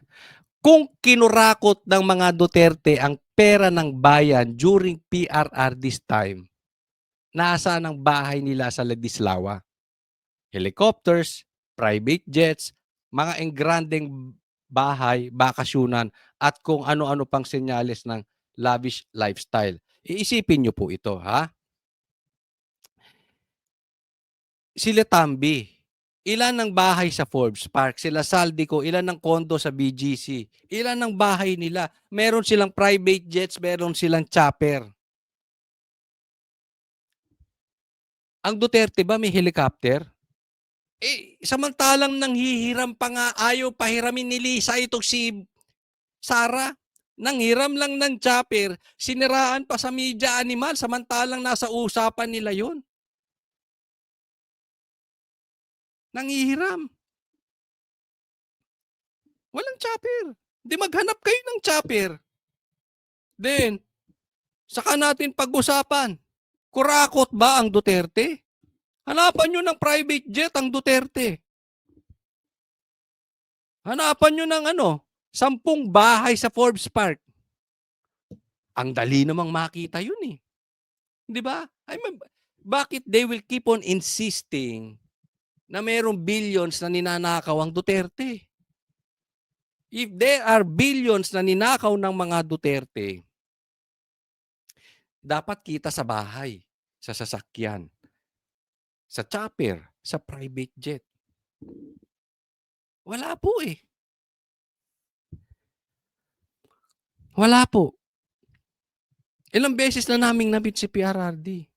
Kung kinurakot ng mga Duterte ang pera ng bayan during PRR this time, nasaan ang bahay nila sa Ladislao? Helicopters, private jets, mga engrandeng bahay, bakasyunan, at kung ano-ano pang senyales ng lavish lifestyle. Iisipin nyo po ito, Sila Tambi, ilan ang bahay sa Forbes Park? Sila Saldico, ilan ang kondo sa BGC? Ilan ang bahay nila? Meron silang private jets, meron silang chopper. Ang Duterte ba may helicopter? Samantalang nanghihiram pa nga, ayaw pahiramin ni Lisa itong si Sara. Nanghiram lang ng chopper, siniraan pa sa media animal, samantalang nasa usapan nila yon. Nanghihiram. Walang chopper. Di maghanap kayo ng chopper. Then, saka natin pag-usapan. Kurakot ba ang Duterte? Hanapan nyo ng private jet ang Duterte. Hanapan nyo ng 10 bahay sa Forbes Park. Ang dali namang makita yun eh. Di ba? Bakit they will keep on insisting na mayroong billions na ninanakaw ang Duterte? If there are billions na ninakaw ng mga Duterte, dapat kita sa bahay, sa sasakyan, sa chopper, sa private jet. Wala po eh. Wala po. Ilang beses na naming na-meet si PRRD.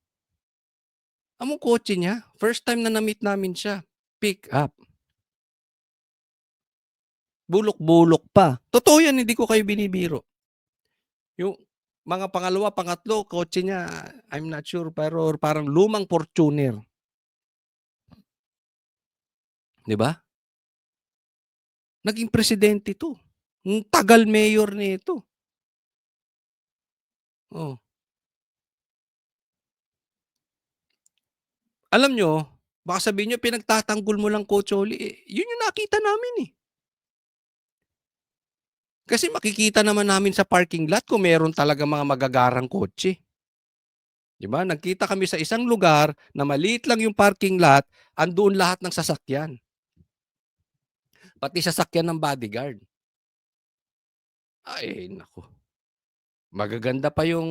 Among kotse niya, first time na na-meet namin siya, pick up. Bulok-bulok pa. Totoo yan, hindi ko kayo binibiro. Yung mga pangalawa, pangatlo, kotse niya, I'm not sure, pero parang lumang Fortuner. Di ba? Naging presidente to. Ang tagal mayor nito. Oh. Alam nyo, baka sabihin nyo, pinagtatanggol mo lang, Coach Oli. Yun yung nakita namin eh. Kasi makikita naman namin sa parking lot kung meron talaga mga magagarang kotse. Diba? Nagkita kami sa isang lugar na maliit lang yung parking lot, andoon lahat ng sasakyan. Pati sasakyan ng bodyguard. Ay, nako. Magaganda pa yung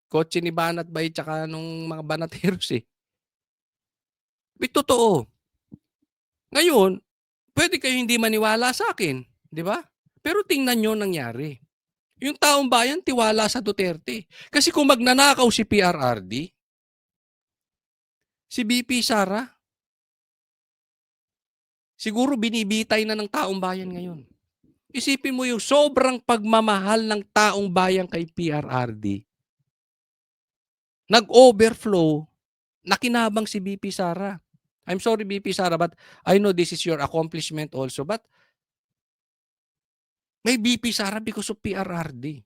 kotse ni Banat Bay tsaka nung mga Banateros eh. Totoo. Ngayon, pwede kayo hindi maniwala sa akin. Di ba? Pero tingnan nyo nangyari. Yung taong bayan tiwala sa Duterte. Kasi kung magnanakaw si PRRD, si BP Sara, siguro binibitay na ng taong bayan ngayon. Isipin mo yung sobrang pagmamahal ng taong bayan kay PRRD. Nag-overflow, nakinabang si BP Sara. I'm sorry BP Sara, but I know this is your accomplishment also, but may BP Sara because of PRRD.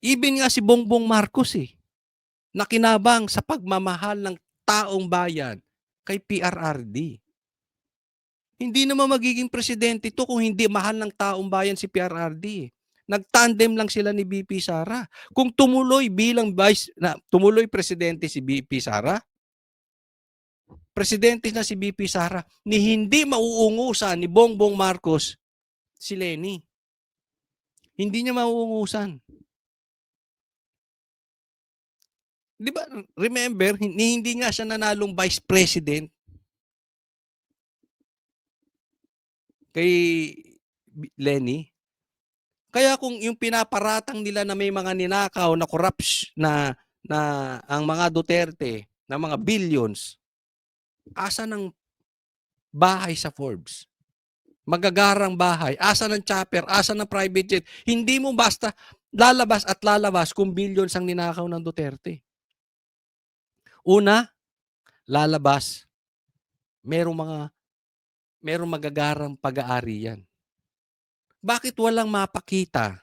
Even nga si Bongbong Marcos nakinabang sa pagmamahal ng taong bayan kay PRRD. Hindi naman magiging presidente ito kung hindi mahal ng taong bayan si PRRD. Nagtandem lang sila ni BP Sara. Kung tumuloy tumuloy presidente si BP Sara, presidente na si BP Sara, ni hindi mauungusan ni Bongbong Marcos si Leni. Hindi niya mauungusan. Di ba, remember, hindi nga siya nanalong vice president kay Lenny. Kaya kung yung pinaparatang nila na may mga ninakaw na na ang mga Duterte na mga billions, asa ng bahay sa Forbes? Magagarang bahay, asa ng chopper, asa ng private jet? Hindi mo basta lalabas at lalabas kung billions ang ninakaw ng Duterte. Una, lalabas, merong magagarang pag-aari yan. Bakit walang mapakita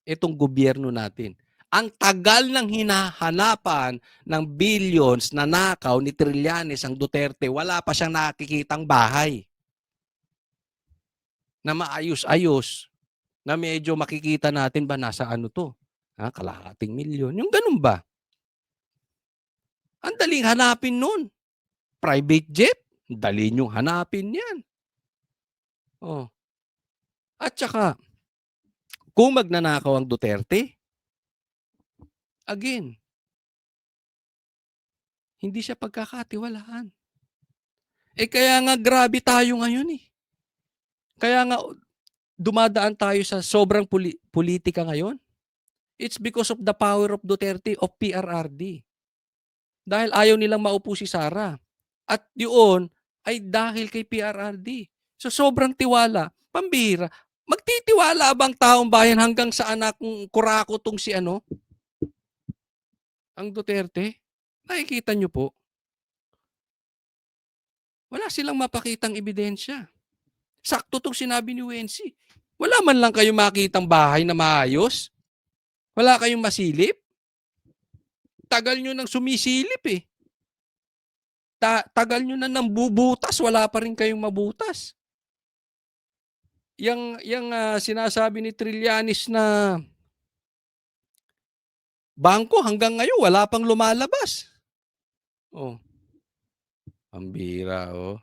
itong gobyerno natin? Ang tagal ng hinahanapan ng billions na nakaw ni Trillanes ang Duterte, wala pa siyang nakikitang bahay na maayos-ayos, na medyo makikita natin ba nasa ano to? Kalahating milyon. Yung ganun ba? Ang daling hanapin nun. Private jet, dali niyong hanapin yan. Oh. At saka, kung magnanakaw ang Duterte, again, hindi siya pagkakatiwalaan. Kaya nga grabe tayo ngayon eh. Kaya nga dumadaan tayo sa sobrang politika ngayon. It's because of the power of Duterte, of PRRD. Dahil ayaw nilang maupo si Sara. At yun ay dahil kay PRRD. So sobrang tiwala. Pambira. Magtitiwala bang taong bayan hanggang sa anak kong kurako tong si ang Duterte? Nakikita nyo po. Wala silang mapakitang ebidensya. Sakto tong sinabi ni Wency. Wala man lang kayong makitang bahay na maayos. Wala kayong masilip. Tagal nyo nang sumisilip eh. Tagal nyo na nang bubutas, wala pa rin kayong mabutas. Yang sinasabi ni Trillanes na bangko hanggang ngayon wala pang lumalabas. Oh. Pambira oh.